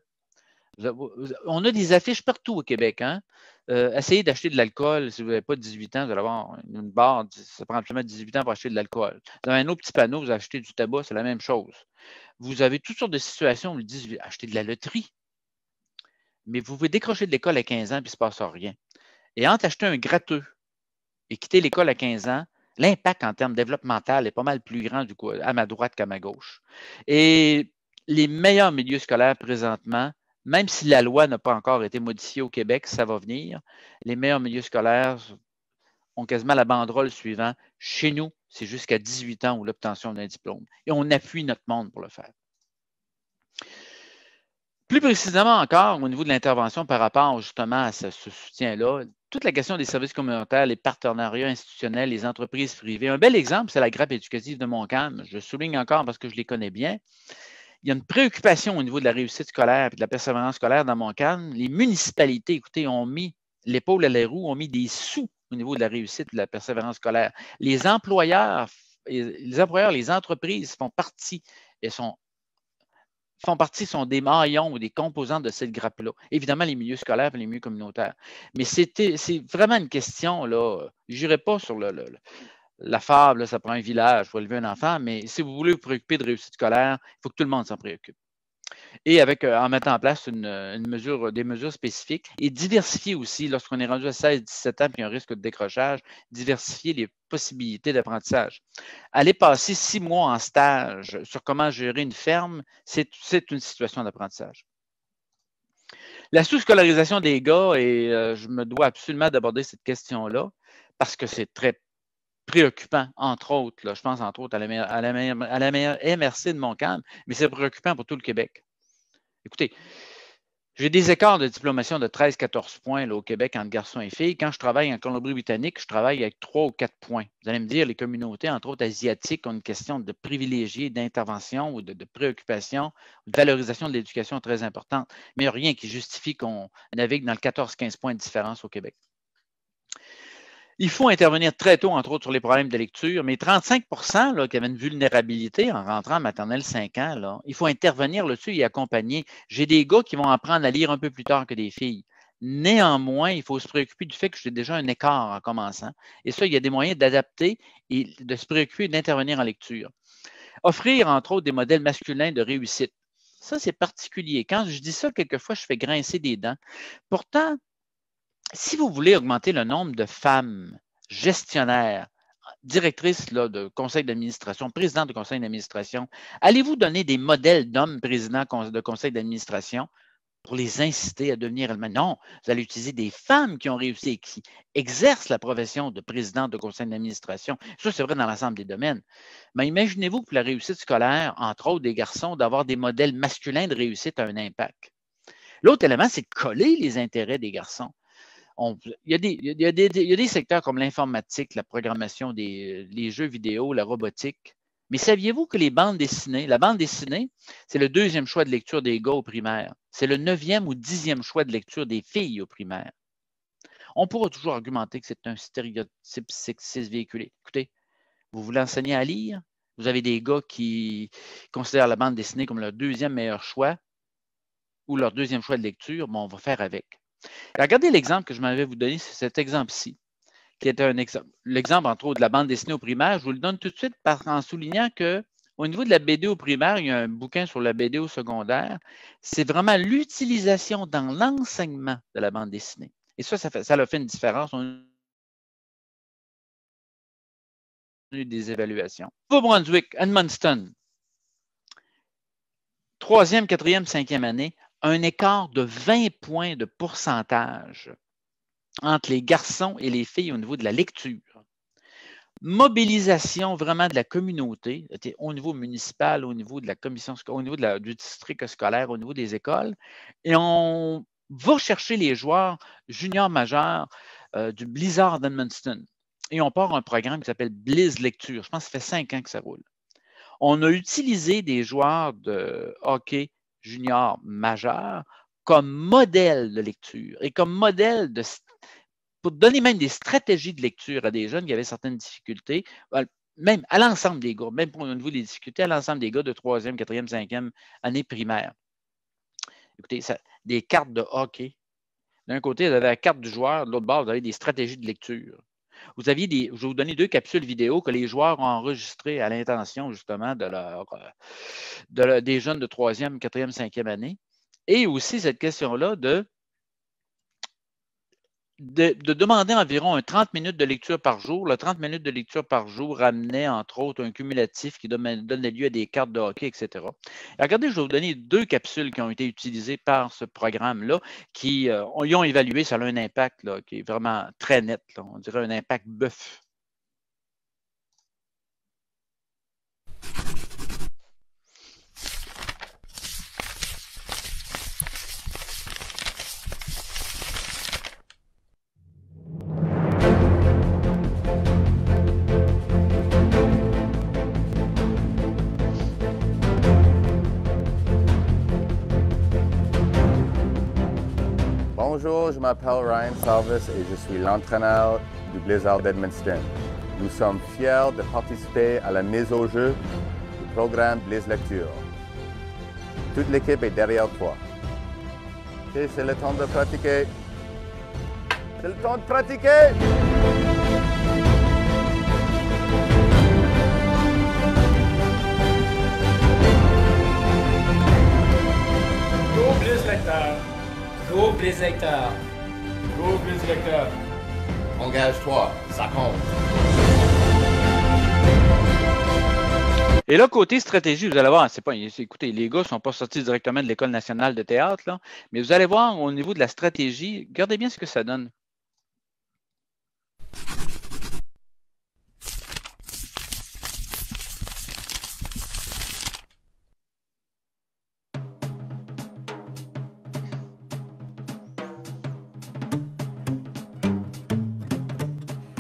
on a des affiches partout au Québec. Hein? Essayez d'acheter de l'alcool. Si vous n'avez pas 18 ans, vous allez avoir une barre. Ça prend absolument 18 ans pour acheter de l'alcool. Dans un autre petit panneau, vous achetez du tabac, c'est la même chose. Vous avez toutes sortes de situations où ils disent acheter de la loterie. Mais vous pouvez décrocher de l'école à 15 ans et il ne se passe rien. Et entre acheter un gratteux et quitter l'école à 15 ans, l'impact en termes développemental est pas mal plus grand du coup, à ma droite qu'à ma gauche. Et les meilleurs milieux scolaires présentement, même si la loi n'a pas encore été modifiée au Québec, ça va venir, les meilleurs milieux scolaires ont quasiment la banderole suivante. Chez nous, c'est jusqu'à 18 ans ou l'obtention d'un diplôme. Et on appuie notre monde pour le faire. Plus précisément encore, au niveau de l'intervention par rapport justement à ce soutien-là, toute la question des services communautaires, les partenariats institutionnels, les entreprises privées. Un bel exemple, c'est la grappe éducative de Montcalm. Je souligne encore parce que je les connais bien. Il y a une préoccupation au niveau de la réussite scolaire et de la persévérance scolaire dans Montcalm. Les municipalités, écoutez, ont mis l'épaule à la roue, ont mis des sous au niveau de la réussite, de la persévérance scolaire. Les employeurs, les entreprises font partie sont des maillons ou des composantes de cette grappe-là. Évidemment, les milieux scolaires et les milieux communautaires. Mais c'est vraiment une question, là, je n'irai pas sur la fable, là, ça prend un village pour élever un enfant, mais si vous voulez vous préoccuper de réussite scolaire, il faut que tout le monde s'en préoccupe. Et en mettant en place des mesures spécifiques et diversifier aussi, lorsqu'on est rendu à 16-17 ans et qu'il y a un risque de décrochage, diversifier les possibilités d'apprentissage. Aller passer 6 mois en stage sur comment gérer une ferme, c'est une situation d'apprentissage. La sous-scolarisation des gars, et je me dois absolument d'aborder cette question-là, parce que c'est très préoccupant, entre autres, là, je pense entre autres à la MRC de Montcalm, mais c'est préoccupant pour tout le Québec. Écoutez, j'ai des écarts de diplomation de 13-14 points là, au Québec entre garçons et filles. Quand je travaille en Colombie-Britannique, je travaille avec 3 ou 4 points. Vous allez me dire, les communautés, entre autres asiatiques, ont une question de privilégié, d'intervention ou de préoccupation, de valorisation de l'éducation très importante. Mais il n'y a rien qui justifie qu'on navigue dans le 14-15 points de différence au Québec. Il faut intervenir très tôt, entre autres, sur les problèmes de lecture, mais 35 là, qui avaient une vulnérabilité en rentrant en maternelle 5 ans, là, il faut intervenir là-dessus et accompagner. J'ai des gars qui vont apprendre à lire un peu plus tard que des filles. Néanmoins, il faut se préoccuper du fait que j'ai déjà un écart en commençant. Et ça, il y a des moyens d'adapter et de se préoccuper d'intervenir en lecture. Offrir, entre autres, des modèles masculins de réussite. Ça, c'est particulier. Quand je dis ça, quelquefois, je fais grincer des dents. Pourtant, si vous voulez augmenter le nombre de femmes gestionnaires, directrices là, de conseil d'administration, présidents de conseil d'administration, allez-vous donner des modèles d'hommes présidents de conseil d'administration pour les inciter à devenir elles-mêmes? Non, vous allez utiliser des femmes qui ont réussi et qui exercent la profession de président de conseil d'administration. Ça, c'est vrai dans l'ensemble des domaines. Mais imaginez-vous que la réussite scolaire, entre autres des garçons, d'avoir des modèles masculins de réussite a un impact. L'autre élément, c'est de coller les intérêts des garçons. Il y a des secteurs comme l'informatique, la programmation, les jeux vidéo, la robotique. Mais saviez-vous que la bande dessinée, c'est le 2e choix de lecture des gars au primaire. C'est le 9e ou 10e choix de lecture des filles au primaire. On pourra toujours argumenter que c'est un stéréotype sexiste véhiculé. Écoutez, vous voulez enseigner à lire? Vous avez des gars qui considèrent la bande dessinée comme leur 2e meilleur choix ou leur 2e choix de lecture. Bon, on va faire avec. Regardez l'exemple que je m'avais vous donné, c'est cet exemple-ci, qui était l'exemple, entre autres, de la bande dessinée au primaire. Je vous le donne tout de suite en soulignant qu'au niveau de la BD au primaire, il y a un bouquin sur la BD au secondaire. C'est vraiment l'utilisation dans l'enseignement de la bande dessinée. Et ça a fait une différence. On a eu des évaluations. Nouveau-Brunswick, Edmundston, 3e, 4e, 5e année, un écart de 20 points de pourcentage entre les garçons et les filles au niveau de la lecture. Mobilisation vraiment de la communauté, au niveau municipal, au niveau de la commission, au niveau du district scolaire, au niveau des écoles. Et on va chercher les joueurs juniors majeurs du Blizzard d'Edmundston. Et on part un programme qui s'appelle Blizz Lecture. Je pense que ça fait 5 ans que ça roule. On a utilisé des joueurs de hockey junior majeur comme modèle de lecture et comme modèle pour donner même des stratégies de lecture à des jeunes qui avaient certaines difficultés, même à l'ensemble des gars, même au niveau des difficultés, à l'ensemble des gars de 3e, 4e, 5e année primaire. Écoutez, des cartes de hockey. D'un côté, vous avez la carte du joueur, de l'autre bord, vous avez des stratégies de lecture. Je vais vous donner 2 capsules vidéo que les joueurs ont enregistrées à l'intention, justement, des jeunes de 3e, 4e, 5e année. Et aussi cette question-là de demander environ 30 minutes de lecture par jour. Le 30 minutes de lecture par jour ramenait, entre autres, un cumulatif qui donnait lieu à des cartes de hockey, etc. Et regardez, je vais vous donner 2 capsules qui ont été utilisées par ce programme-là, qui ont évalué, ça a un impact là, qui est vraiment très net. Là, on dirait un impact bœuf. Bonjour, je m'appelle Ryan Salvis et je suis l'entraîneur du Blizzard d'Edmundston. Nous sommes fiers de participer à la mise au jeu du programme Blizz Lecture. Toute l'équipe est derrière toi. Ok, c'est le temps de pratiquer. C'est le temps de pratiquer! Go Blizz Lecteur! Go Blizz Lecteur! Go Blizz Lecteur! Engage-toi, ça compte. Et là, côté stratégie, vous allez voir, écoutez, les gars ne sont pas sortis directement de l'École nationale de théâtre, là, mais vous allez voir au niveau de la stratégie, regardez bien ce que ça donne.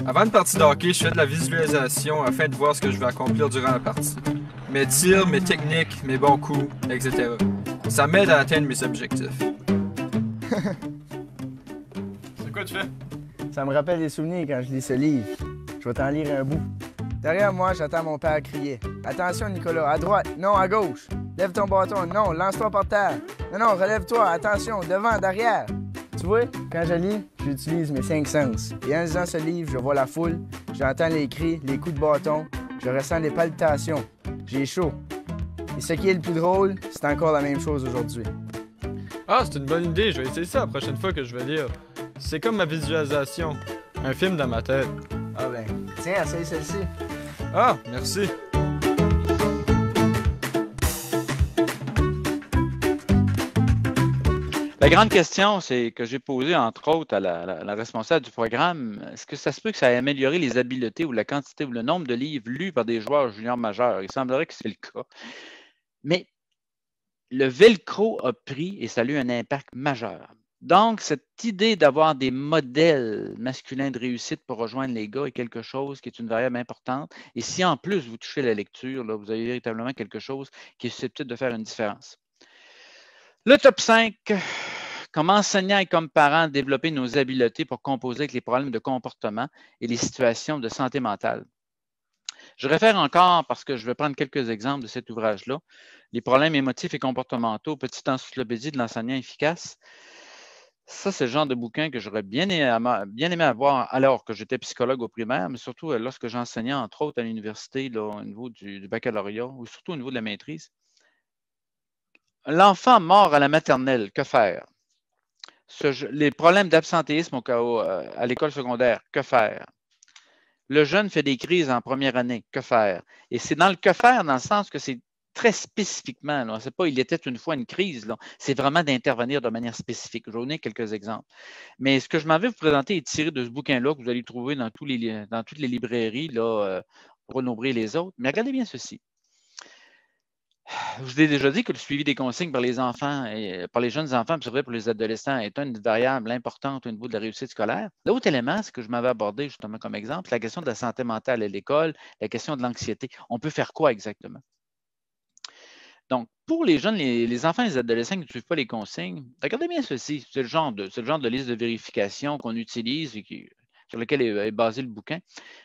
Avant une partie de hockey, je fais de la visualisation afin de voir ce que je vais accomplir durant la partie. Mes tirs, mes techniques, mes bons coups, etc. Ça m'aide à atteindre mes objectifs. C'est quoi tu fais? Ça me rappelle des souvenirs quand je lis ce livre. Je vais t'en lire un bout. Derrière moi, j'attends mon père crier. Attention, Nicolas, à droite, non, à gauche. Lève ton bâton, non, lance-toi par terre. Non, relève-toi, attention, devant, derrière. Tu vois, quand je lis, j'utilise mes 5 sens. Et en lisant ce livre, je vois la foule, j'entends les cris, les coups de bâton, je ressens des palpitations. J'ai chaud. Et ce qui est le plus drôle, c'est encore la même chose aujourd'hui. Ah, c'est une bonne idée, je vais essayer ça la prochaine fois que je vais lire. C'est comme ma visualisation, un film dans ma tête. Ah ben, tiens, essaye celle-ci. Ah, merci. La grande question, c'est que j'ai posée, entre autres, à la responsable du programme, est-ce que ça se peut que ça ait amélioré les habiletés ou la quantité ou le nombre de livres lus par des joueurs juniors majeurs? Il semblerait que c'est le cas. Mais le velcro a pris et ça a eu un impact majeur. Donc, cette idée d'avoir des modèles masculins de réussite pour rejoindre les gars est quelque chose qui est une variable importante. Et si en plus vous touchez la lecture, là, vous avez véritablement quelque chose qui est susceptible de faire une différence. Le top 5, comme enseignant et comme parent, développer nos habiletés pour composer avec les problèmes de comportement et les situations de santé mentale. Je réfère encore, parce que je vais prendre quelques exemples de cet ouvrage-là, les problèmes émotifs et comportementaux, petite encyclopédie de l'enseignant efficace. Ça, c'est le genre de bouquin que j'aurais bien aimé avoir alors que j'étais psychologue au primaire, mais surtout lorsque j'enseignais, entre autres, à l'université, au niveau du baccalauréat ou surtout au niveau de la maîtrise. L'enfant mort à la maternelle, que faire? Les problèmes d'absentéisme à l'école secondaire, que faire? Le jeune fait des crises en première année, que faire? Et c'est dans le que faire, dans le sens que c'est très spécifiquement, c'est pas il était une fois une crise, c'est vraiment d'intervenir de manière spécifique. Je vais vous donner quelques exemples. Mais ce que je m'en vais vous présenter est tiré de ce bouquin-là que vous allez trouver dans toutes les librairies, là, pour nommer les autres. Mais regardez bien ceci. Je vous ai déjà dit que le suivi des consignes par les enfants et par les jeunes enfants, puis c'est vrai pour les adolescents, est une variable importante au niveau de la réussite scolaire. L'autre élément, c'est que je m'avais abordé justement comme exemple, la question de la santé mentale à l'école, la question de l'anxiété. On peut faire quoi exactement? Donc, pour les jeunes, les enfants et les adolescents qui ne suivent pas les consignes, regardez bien ceci. C'est le genre de liste de vérification qu'on utilise et sur lequel est basé le bouquin.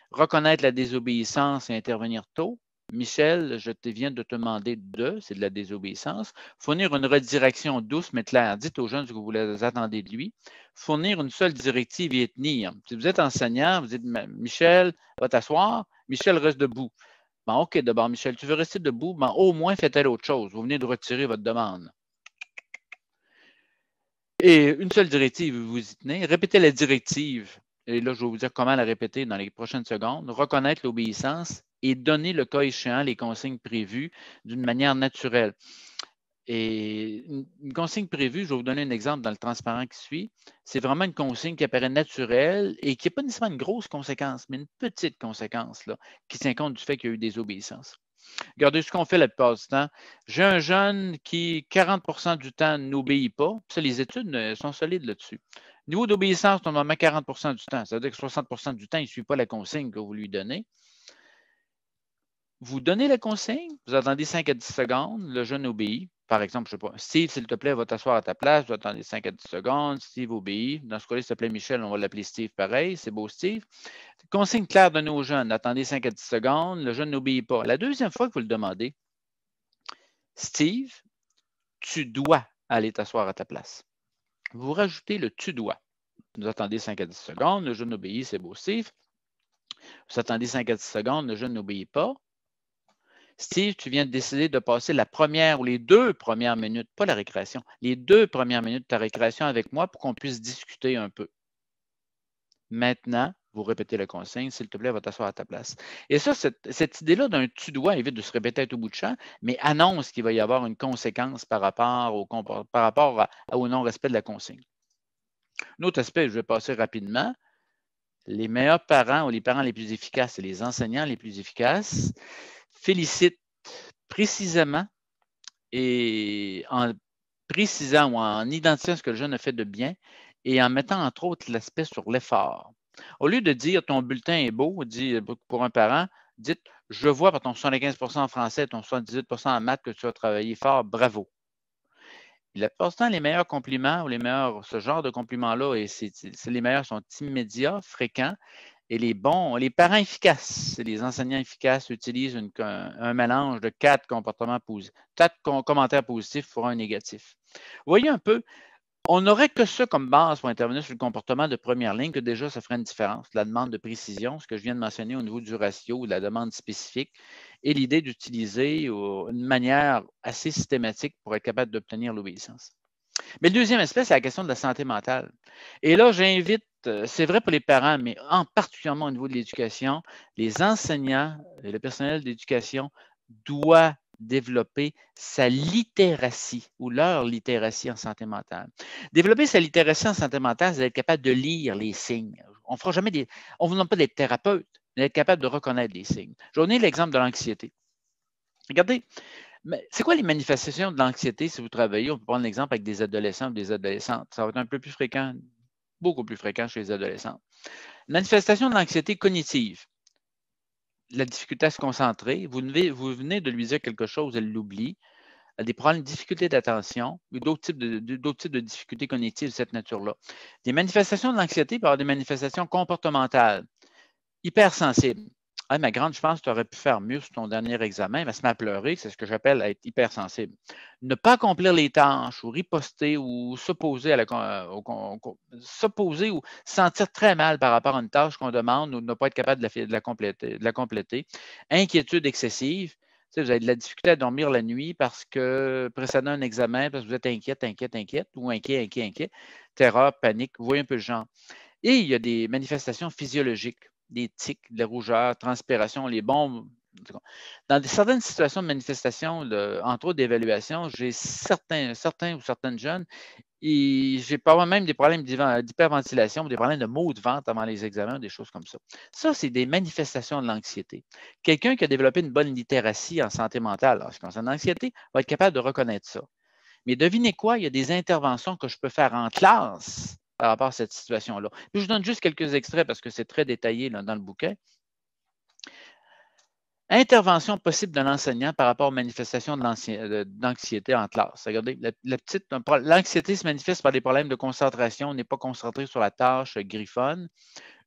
Reconnaître la désobéissance et intervenir tôt. Michel, je viens de te demander c'est de la désobéissance. Fournir une redirection douce mais claire. Dites aux jeunes ce que vous attendez de lui. Fournir une seule directive et y tenir. Si vous êtes enseignant, vous dites Michel, va t'asseoir. Michel, reste debout. Bon, OK, d'abord, Michel, tu veux rester debout? Bon, au moins, faites-elle autre chose. Vous venez de retirer votre demande. Et une seule directive, vous y tenez. Répétez la directive. Et là, je vais vous dire comment la répéter dans les prochaines secondes. Reconnaître l'obéissance et donner, le cas échéant, les consignes prévues d'une manière naturelle. Et une consigne prévue, je vais vous donner un exemple dans le transparent qui suit. C'est vraiment une consigne qui apparaît naturelle et qui n'est pas nécessairement une grosse conséquence, mais une petite conséquence là, qui tient compte du fait qu'il y a eu des obéissances. Regardez ce qu'on fait la plupart du temps. J'ai un jeune qui, 40% du temps, n'obéit pas. Ça, les études sont solides là-dessus. Niveau d'obéissance, normalement 40% du temps. Ça veut dire que 60% du temps, il ne suit pas la consigne que vous lui donnez. Vous donnez la consigne, vous attendez 5 à 10 secondes, le jeune obéit. par exemple, je ne sais pas, Steve, s'il te plaît, va t'asseoir à ta place, tu vas attendre 5 à 10 secondes, Steve obéit. Dans ce cas-là, s'il te plaît, Michel, on va l'appeler Steve pareil, c'est beau Steve. Consigne claire donnée aux jeunes, attendez 5 à 10 secondes, le jeune n'obéit pas. La deuxième fois que vous le demandez, Steve, tu dois aller t'asseoir à ta place. Vous rajoutez le tu dois. Vous attendez 5 à 10 secondes, le jeune obéit, c'est beau Steve. Vous attendez 5 à 10 secondes, le jeune n'obéit pas. Steve, tu viens de décider de passer la première ou les 2 premières minutes, pas la récréation, les 2 premières minutes de ta récréation avec moi pour qu'on puisse discuter un peu. Maintenant, vous répétez la consigne, s'il te plaît, va t'asseoir à ta place. Et ça, cette idée-là d'un tu dois évite de se répéter à tout bout de champ, mais annonce qu'il va y avoir une conséquence par rapport au non-respect de la consigne. Un autre aspect, je vais passer rapidement. Les meilleurs parents ou les parents les plus efficaces et les enseignants les plus efficaces félicitent précisément et en précisant ou en identifiant ce que le jeune a fait de bien et en mettant entre autres l'aspect sur l'effort. Au lieu de dire ton bulletin est beau, dit pour un parent, dites je vois par ton 75% en français, ton 78% en maths que tu as travaillé fort, bravo. La plupart du temps, les meilleurs compliments ou ce genre de compliments-là, et les meilleurs sont immédiats, fréquents, et les parents efficaces, les enseignants efficaces utilisent un mélange de 4 comportements positifs, 4 commentaires positifs pour un négatif. Vous voyez un peu, on n'aurait que ça comme base pour intervenir sur le comportement de première ligne, que déjà, ça ferait une différence. La demande de précision, ce que je viens de mentionner au niveau du ratio ou de la demande spécifique, et l'idée d'utiliser une manière assez systématique pour être capable d'obtenir l'obéissance. Mais le deuxième aspect, c'est la question de la santé mentale. Et là, j'invite, c'est vrai pour les parents, mais particulièrement au niveau de l'éducation, les enseignants et le personnel d'éducation doivent développer sa littératie ou leur littératie en santé mentale. Développer sa littératie en santé mentale, c'est être capable de lire les signes. On ne vous demande pas d'être thérapeute, mais d'être capable de reconnaître les signes. Je vais donner l'exemple de l'anxiété. Regardez, c'est quoi les manifestations de l'anxiété si vous travaillez? On peut prendre l'exemple avec des adolescents ou des adolescentes. Ça va être un peu plus fréquent, beaucoup plus fréquent chez les adolescents. Manifestation de l'anxiété cognitive. La difficulté à se concentrer. Vous venez de lui dire quelque chose, elle l'oublie. Elle a des problèmes de difficulté d'attention ou d'autres types de difficultés cognitives de cette nature-là. Des manifestations de l'anxiété peuvent avoir des manifestations comportementales. Hypersensible. Ah, ma grande, je pense que tu aurais pu faire mieux sur ton dernier examen. Elle va se mettre à pleurer, c'est ce que j'appelle être hypersensible. Ne pas accomplir les tâches ou riposter ou s'opposer ou se sentir très mal par rapport à une tâche qu'on demande ou ne pas être capable de la compléter. Inquiétude excessive. Tu sais, vous avez de la difficulté à dormir la nuit parce que précédant un examen, parce que vous êtes inquiète ou inquiet. Terreur, panique, vous voyez un peu le genre. Et il y a des manifestations physiologiques. Des tics, de la rougeur, transpiration, les bombes. Dans certaines situations de manifestation, entre autres d'évaluation, j'ai certains ou certaines jeunes, et j'ai parfois même des problèmes d'hyperventilation, des problèmes de maux de ventre avant les examens, des choses comme ça. Ça, c'est des manifestations de l'anxiété. Quelqu'un qui a développé une bonne littératie en santé mentale, en ce qui concerne l'anxiété, va être capable de reconnaître ça. Mais devinez quoi, il y a des interventions que je peux faire en classe par rapport à cette situation-là. Puis je donne juste quelques extraits parce que c'est très détaillé là, dans le bouquin. Intervention possible de l'enseignant par rapport aux manifestations d'anxiété en classe. Regardez, l'anxiété se manifeste par des problèmes de concentration, on n'est pas concentré sur la tâche, griffonne.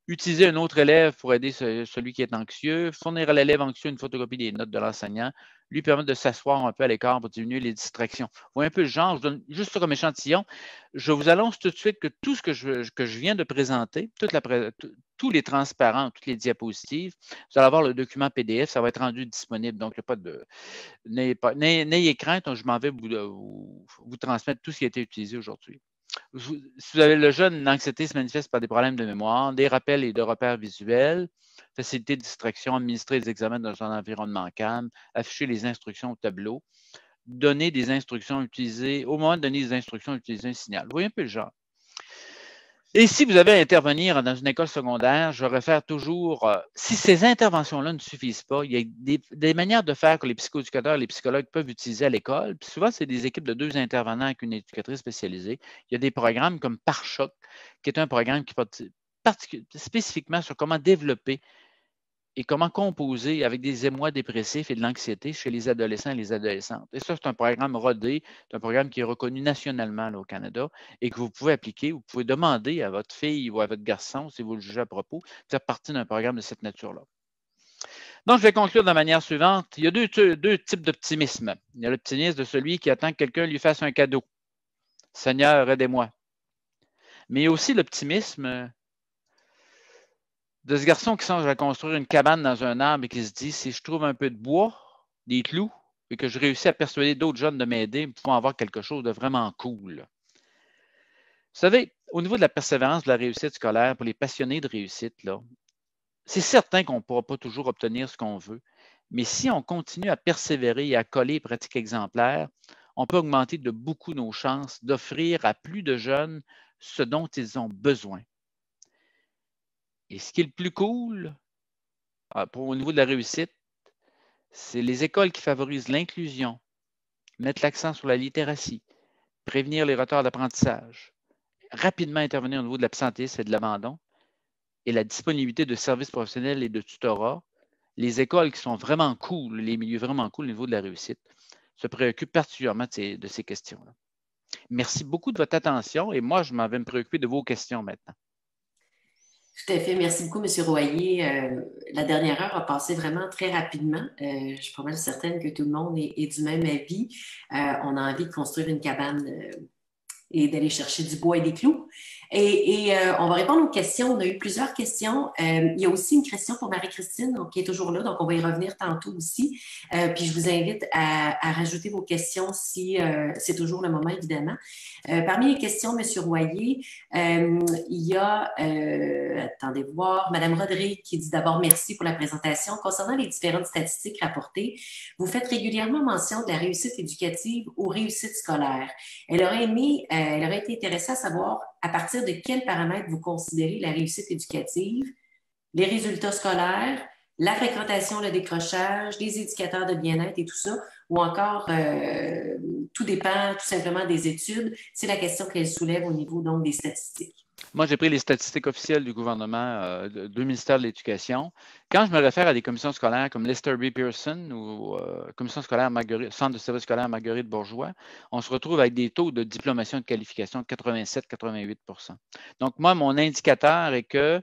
Utiliser un autre élève pour aider celui qui est anxieux. Fournir à l'élève anxieux une photocopie des notes de l'enseignant. Lui permettre de s'asseoir un peu à l'écart pour diminuer les distractions. Vous voyez un peu le genre, je donne juste ça comme échantillon. Je vous annonce tout de suite que tout ce que je viens de présenter, tous les transparents, toutes les diapositives, vous allez avoir le document PDF, ça va être rendu disponible. Donc, il n'y a pas de. N'ayez crainte, je m'en vais vous transmettre tout ce qui a été utilisé aujourd'hui. Si vous avez le jeune, l'anxiété se manifeste par des problèmes de mémoire, des rappels et de repères visuels, faciliter de distraction, administrer les examens dans un environnement calme, afficher les instructions au tableau, donner des instructions utilisées, au moment de donner des instructions, utiliser un signal. Vous voyez un peu le genre. Et si vous avez à intervenir dans une école secondaire, je réfère toujours, si ces interventions-là ne suffisent pas, il y a des manières de faire que les psychoéducateurs et les psychologues peuvent utiliser à l'école. Puis souvent, c'est des équipes de 2 intervenants avec une éducatrice spécialisée. Il y a des programmes comme Pare-Choc, qui est un programme qui porte spécifiquement sur comment développer et comment composer avec des émois dépressifs et de l'anxiété chez les adolescents et les adolescentes. Et ça, c'est un programme rodé, c'est un programme qui est reconnu nationalement là, au Canada et que vous pouvez appliquer. Vous pouvez demander à votre fille ou à votre garçon, si vous le jugez à propos, de faire partie d'un programme de cette nature-là. Donc, je vais conclure de la manière suivante. Il y a deux types d'optimisme. Il y a l'optimisme de celui qui attend que quelqu'un lui fasse un cadeau. Seigneur, aidez-moi. Mais il y a aussi l'optimisme de ce garçon qui songe à construire une cabane dans un arbre et qui se dit, si je trouve un peu de bois, des clous, et que je réussis à persuader d'autres jeunes de m'aider, nous pouvons avoir quelque chose de vraiment cool. Vous savez, au niveau de la persévérance de la réussite scolaire, pour les passionnés de réussite, là, c'est certain qu'on ne pourra pas toujours obtenir ce qu'on veut, mais si on continue à persévérer et à coller les pratiques exemplaires, on peut augmenter de beaucoup nos chances d'offrir à plus de jeunes ce dont ils ont besoin. Et ce qui est le plus cool au niveau de la réussite, c'est les écoles qui favorisent l'inclusion, mettre l'accent sur la littératie, prévenir les retards d'apprentissage, rapidement intervenir au niveau de l'absentéisme et de l'abandon, et la disponibilité de services professionnels et de tutorat. Les écoles qui sont vraiment cool, les milieux vraiment cool au niveau de la réussite, se préoccupent particulièrement de ces questions-là. Merci beaucoup de votre attention et moi, je m'en vais me préoccuper de vos questions maintenant. Tout à fait. Merci beaucoup, M. Royer. La dernière heure a passé vraiment très rapidement. Je suis pas mal certaine que tout le monde est du même avis. On a envie de construire une cabane et d'aller chercher du bois et des clous. Et on va répondre aux questions. On a eu plusieurs questions. Il y a aussi une question pour Marie-Christine qui est toujours là, donc on va y revenir tantôt aussi. Puis je vous invite à rajouter vos questions si c'est toujours le moment, évidemment. Parmi les questions, M. Royer, il y a, attendez voir, Mme Rodrigue qui dit d'abord merci pour la présentation. Concernant les différentes statistiques rapportées, vous faites régulièrement mention de la réussite éducative ou réussite scolaire. Elle aurait été intéressée à savoir à partir de quels paramètres vous considérez la réussite éducative, les résultats scolaires, la fréquentation, le décrochage, les indicateurs de bien-être et tout ça, ou encore tout dépend tout simplement des études. C'est la question qu'elle soulève au niveau donc des statistiques. Moi, j'ai pris les statistiques officielles du gouvernement du ministère de l'Éducation. Quand je me réfère à des commissions scolaires comme Lester B. Pearson ou commission scolaire Centre de service scolaire Marguerite Bourgeois, on se retrouve avec des taux de diplomation et de qualification de 87-88 %. Donc, moi, mon indicateur est que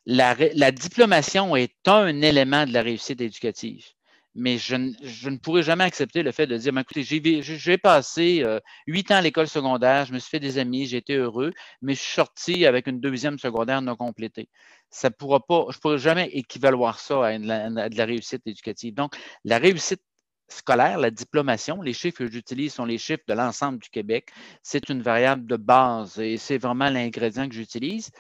la diplomation est un élément de la réussite éducative. Mais je ne pourrais jamais accepter le fait de dire, écoutez, j'ai passé 8 ans à l'école secondaire, je me suis fait des amis, j'ai été heureux, mais je suis sorti avec une deuxième secondaire non complétée. Ça pourra pas, je ne pourrais jamais équivaloir ça à de la réussite éducative. Donc, la réussite scolaire, la diplomation, les chiffres que j'utilise sont les chiffres de l'ensemble du Québec. C'est une variable de base et c'est vraiment l'ingrédient que j'utilise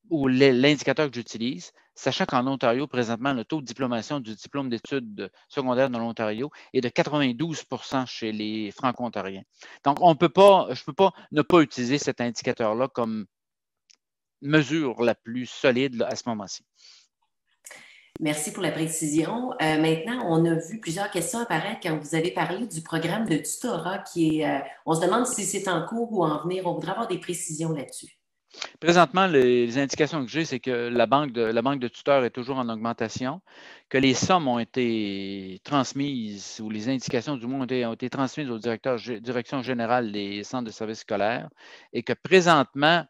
ou l'indicateur que j'utilise, sachant qu'en Ontario, présentement, le taux de diplomation du diplôme d'études secondaires dans l'Ontario est de 92 % chez les Franco-Ontariens. Donc, je ne peux pas ne pas utiliser cet indicateur-là comme mesure la plus solide là, à ce moment-ci. Merci pour la précision. Maintenant, on a vu plusieurs questions apparaître quand vous avez parlé du programme de tutorat qui est, on se demande si c'est en cours ou en venir. On voudrait avoir des précisions là-dessus. Présentement, les indications que j'ai, c'est que la banque de tuteurs est toujours en augmentation, que les sommes ont été transmises, ou les indications du moins ont été transmises aux directions générales des centres de services scolaires, et que présentement,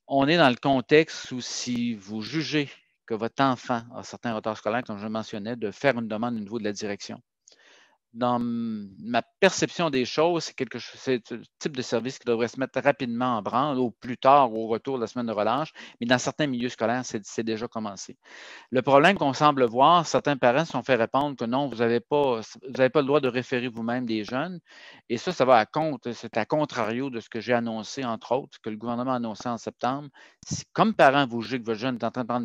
on est dans le contexte où si vous jugez que votre enfant a certains retards scolaires, comme je le mentionnais, de faire une demande au niveau de la direction. Dans ma perception des choses, c'est le type de service qui devrait se mettre rapidement en branle, au plus tard, au retour de la semaine de relâche, mais dans certains milieux scolaires, c'est déjà commencé. Le problème qu'on semble voir, certains parents se sont fait répondre que non, vous n'avez pas le droit de référer vous-même des jeunes, et ça va c'est à contrario de ce que j'ai annoncé, entre autres, que le gouvernement a annoncé en septembre. Si, comme parent, vous jugez que votre jeune est en train de prendre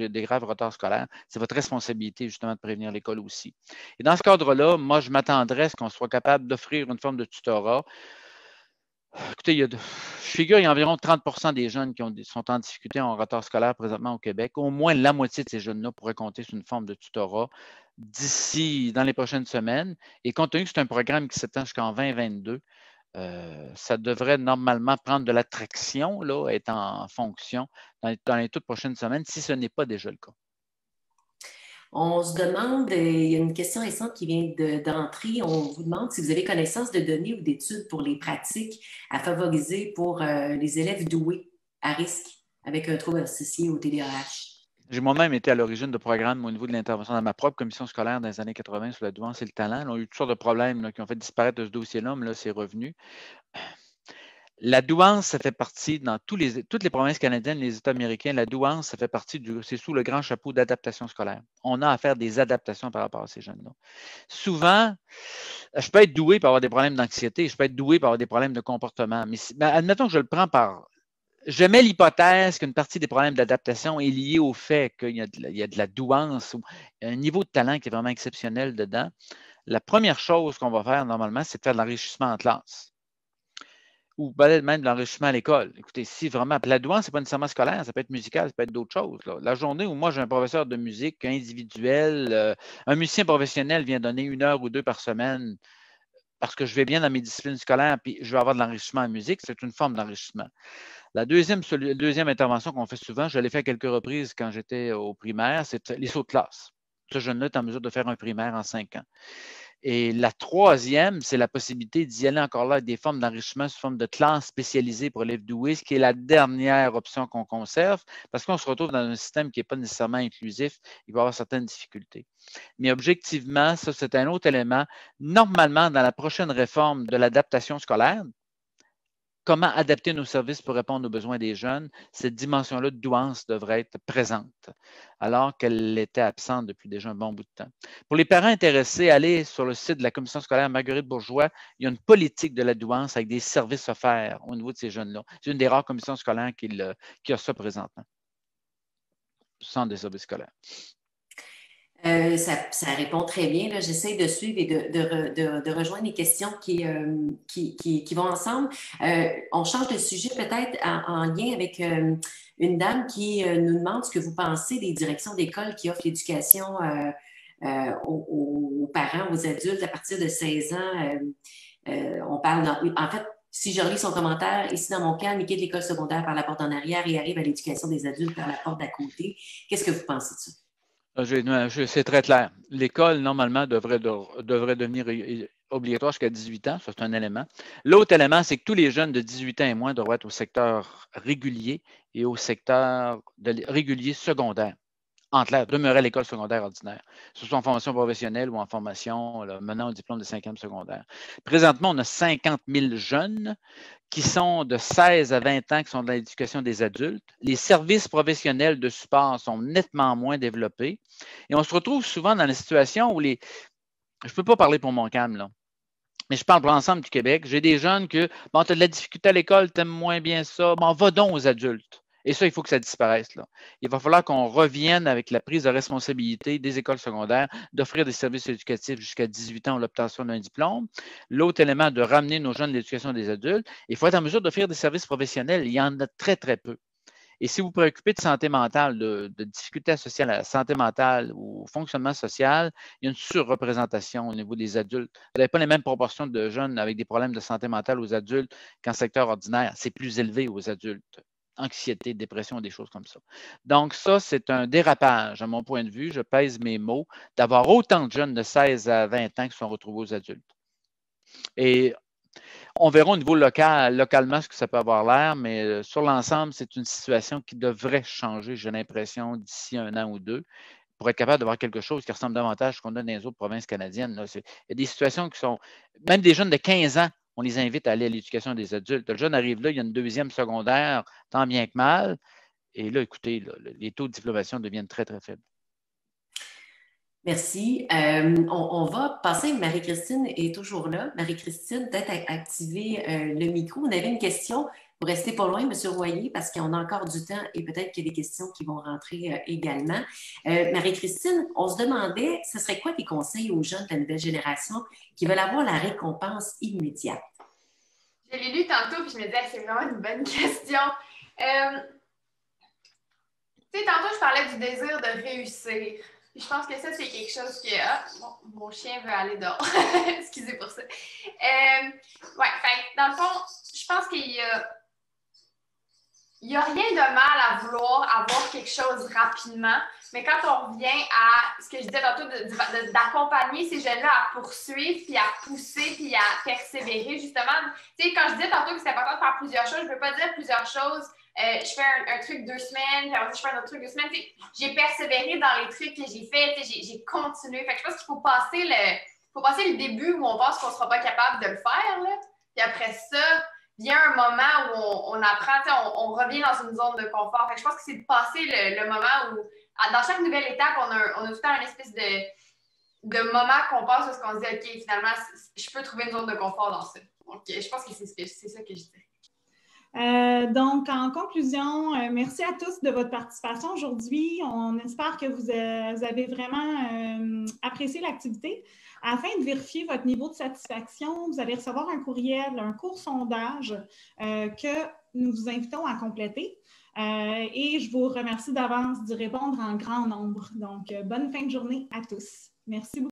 des graves retards scolaires, c'est votre responsabilité, justement, de prévenir l'école aussi. Et dans ce cadre-là, moi, je m'attendrais à ce qu'on soit capable d'offrir une forme de tutorat. Écoutez, je figure qu'il y a environ 30 % des jeunes qui sont en difficulté en retard scolaire présentement au Québec. Au moins la moitié de ces jeunes-là pourraient compter sur une forme de tutorat dans les prochaines semaines. Et compte tenu que c'est un programme qui s'étend jusqu'en 2022, ça devrait normalement prendre de l'attraction, être en fonction dans les toutes prochaines semaines, si ce n'est pas déjà le cas. On se demande, il y a une question récente qui vient d'entrer, on vous demande si vous avez connaissance de données ou d'études pour les pratiques à favoriser pour les élèves doués à risque avec un trouble associé au TDAH. J'ai moi-même été à l'origine de programmes au niveau de l'intervention dans ma propre commission scolaire dans les années 80 sur la douance et le talent. On a eu toutes sortes de problèmes là, qui ont fait disparaître ce dossier-là, mais là, c'est revenu. La douance, ça fait partie dans toutes les provinces canadiennes, les États américains, la douance, ça fait partie c'est sous le grand chapeau d'adaptation scolaire. On a à faire des adaptations par rapport à ces jeunes-là. Souvent, je peux être doué pour avoir des problèmes d'anxiété, je peux être doué pour avoir des problèmes de comportement, mais admettons que je le prends par... Je mets l'hypothèse qu'une partie des problèmes d'adaptation est liée au fait qu'il y a de la douance ou un niveau de talent qui est vraiment exceptionnel dedans. La première chose qu'on va faire normalement, c'est de faire de l'enrichissement en classe ou peut-être même de l'enrichissement à l'école. Écoutez, si vraiment, la douance, ce n'est pas nécessairement scolaire, ça peut être musical, ça peut être d'autres choses. Là. La journée où moi, j'ai un professeur de musique individuel, un musicien professionnel vient donner 1 heure ou 2 par semaine parce que je vais bien dans mes disciplines scolaires puis je vais avoir de l'enrichissement en musique, c'est une forme d'enrichissement. La deuxième intervention qu'on fait souvent, je l'ai fait à quelques reprises quand j'étais au primaire, c'est les sauts de classe. Ce jeune-là est en mesure de faire un primaire en 5 ans. Et la troisième, c'est la possibilité d'y aller encore là avec des formes d'enrichissement sous forme de classe spécialisée pour élèves doués, ce qui est la dernière option qu'on conserve, parce qu'on se retrouve dans un système qui n'est pas nécessairement inclusif, il va y avoir certaines difficultés. Mais objectivement, ça, c'est un autre élément. Normalement, dans la prochaine réforme de l'adaptation scolaire, comment adapter nos services pour répondre aux besoins des jeunes, cette dimension-là de douance devrait être présente, alors qu'elle était absente depuis déjà un bon bout de temps. Pour les parents intéressés, allez sur le site de la commission scolaire Marguerite Bourgeois, il y a une politique de la douance avec des services offerts au niveau de ces jeunes-là. C'est une des rares commissions scolaires qui a ça présentement, sans des services scolaires. Ça répond très bien. J'essaie de suivre et de rejoindre les questions qui vont ensemble. On change de sujet peut-être en lien avec une dame qui nous demande ce que vous pensez des directions d'école qui offrent l'éducation aux parents, aux adultes à partir de 16 ans. On parle en fait, si je relis son commentaire, ici dans mon cas, il quitte l'école secondaire par la porte en arrière et arrive à l'éducation des adultes par la porte d'à côté. Qu'est-ce que vous pensez de ça? C'est très clair. L'école, normalement, devrait devenir obligatoire jusqu'à 18 ans. Ça, c'est un élément. L'autre élément, c'est que tous les jeunes de 18 ans et moins devraient être au secteur régulier et au secteur régulier secondaire. En clair, demeurer à l'école secondaire ordinaire, que ce soit en formation professionnelle ou en formation menant au diplôme de 5e secondaire. Présentement, on a 50 000 jeunes qui sont de 16 à 20 ans qui sont dans l'éducation des adultes. Les services professionnels de support sont nettement moins développés. Et on se retrouve souvent dans la situation où je ne peux pas parler pour mon CAM, là, mais je parle pour l'ensemble du Québec. J'ai des jeunes que, bon, tu as de la difficulté à l'école, tu aimes moins bien ça, bon, va donc aux adultes. Et ça, il faut que ça disparaisse, là. Il va falloir qu'on revienne avec la prise de responsabilité des écoles secondaires d'offrir des services éducatifs jusqu'à 18 ans ou l'obtention d'un diplôme. L'autre élément, de ramener nos jeunes à l'éducation des adultes. Il faut être en mesure d'offrir des services professionnels. Il y en a très, très peu. Et si vous vous préoccupez de santé mentale, de difficultés associées à la santé mentale ou au fonctionnement social, il y a une surreprésentation au niveau des adultes. Vous n'avez pas les mêmes proportions de jeunes avec des problèmes de santé mentale aux adultes qu'en secteur ordinaire. C'est plus élevé aux adultes. Anxiété, dépression, des choses comme ça. Donc, ça, c'est un dérapage, à mon point de vue. Je pèse mes mots, d'avoir autant de jeunes de 16 à 20 ans qui sont retrouvés aux adultes. Et on verra au niveau localement ce que ça peut avoir l'air, mais sur l'ensemble, c'est une situation qui devrait changer, j'ai l'impression, d'ici 1 an ou 2, pour être capable d'avoir quelque chose qui ressemble davantage à ce qu'on a dans les autres provinces canadiennes. Là. Il y a des situations qui sont, même des jeunes de 15 ans, on les invite à aller à l'éducation des adultes. Le jeune arrive là, il y a une 2e secondaire, tant bien que mal. Et là, écoutez, là, les taux de diplomation deviennent très, très faibles. Merci. On va passer. Marie-Christine est toujours là. Marie-Christine, peut-être activer le micro. On avait une question. Vous restez pas loin, M. Royer, parce qu'on a encore du temps et peut-être qu'il y a des questions qui vont rentrer également. Marie-Christine, on se demandait, ce serait quoi tes conseils aux jeunes de la nouvelle génération qui veulent avoir la récompense immédiate? Je l'ai lu tantôt, puis je me disais, c'est vraiment une bonne question. Tu sais, tantôt, je parlais du désir de réussir. Puis je pense que ça, c'est quelque chose que... Ah, bon, mon chien veut aller dehors. Excusez pour ça. Ouais, fait, dans le fond, je pense qu'il y a il n'y a rien de mal à vouloir avoir quelque chose rapidement, mais quand on revient à ce que je disais tantôt, d'accompagner ces jeunes-là à poursuivre, puis à pousser, puis à persévérer, justement. Tu sais, quand je disais tantôt que c'est important de faire plusieurs choses, je ne peux pas dire plusieurs choses. Je fais un truc 2 semaines, puis après je fais un autre truc 2 semaines. J'ai persévéré dans les trucs que j'ai faits, j'ai continué. Fait que je pense qu'il faut passer le début où on pense qu'on ne sera pas capable de le faire, là. Puis après ça, vient un moment où on apprend, on revient dans une zone de confort. Fait que je pense que c'est de passer le moment où, dans chaque nouvelle étape, on a tout le temps une espèce de moment qu'on passe où on se dit, OK, finalement, je peux trouver une zone de confort dans ça. Donc, je pense que c'est ça que je dirais. Donc, en conclusion, merci à tous de votre participation aujourd'hui. On espère que vous avez vraiment apprécié l'activité. Afin de vérifier votre niveau de satisfaction, vous allez recevoir un courriel, un court sondage que nous vous invitons à compléter. Et je vous remercie d'avance d'y répondre en grand nombre. Donc, bonne fin de journée à tous. Merci beaucoup.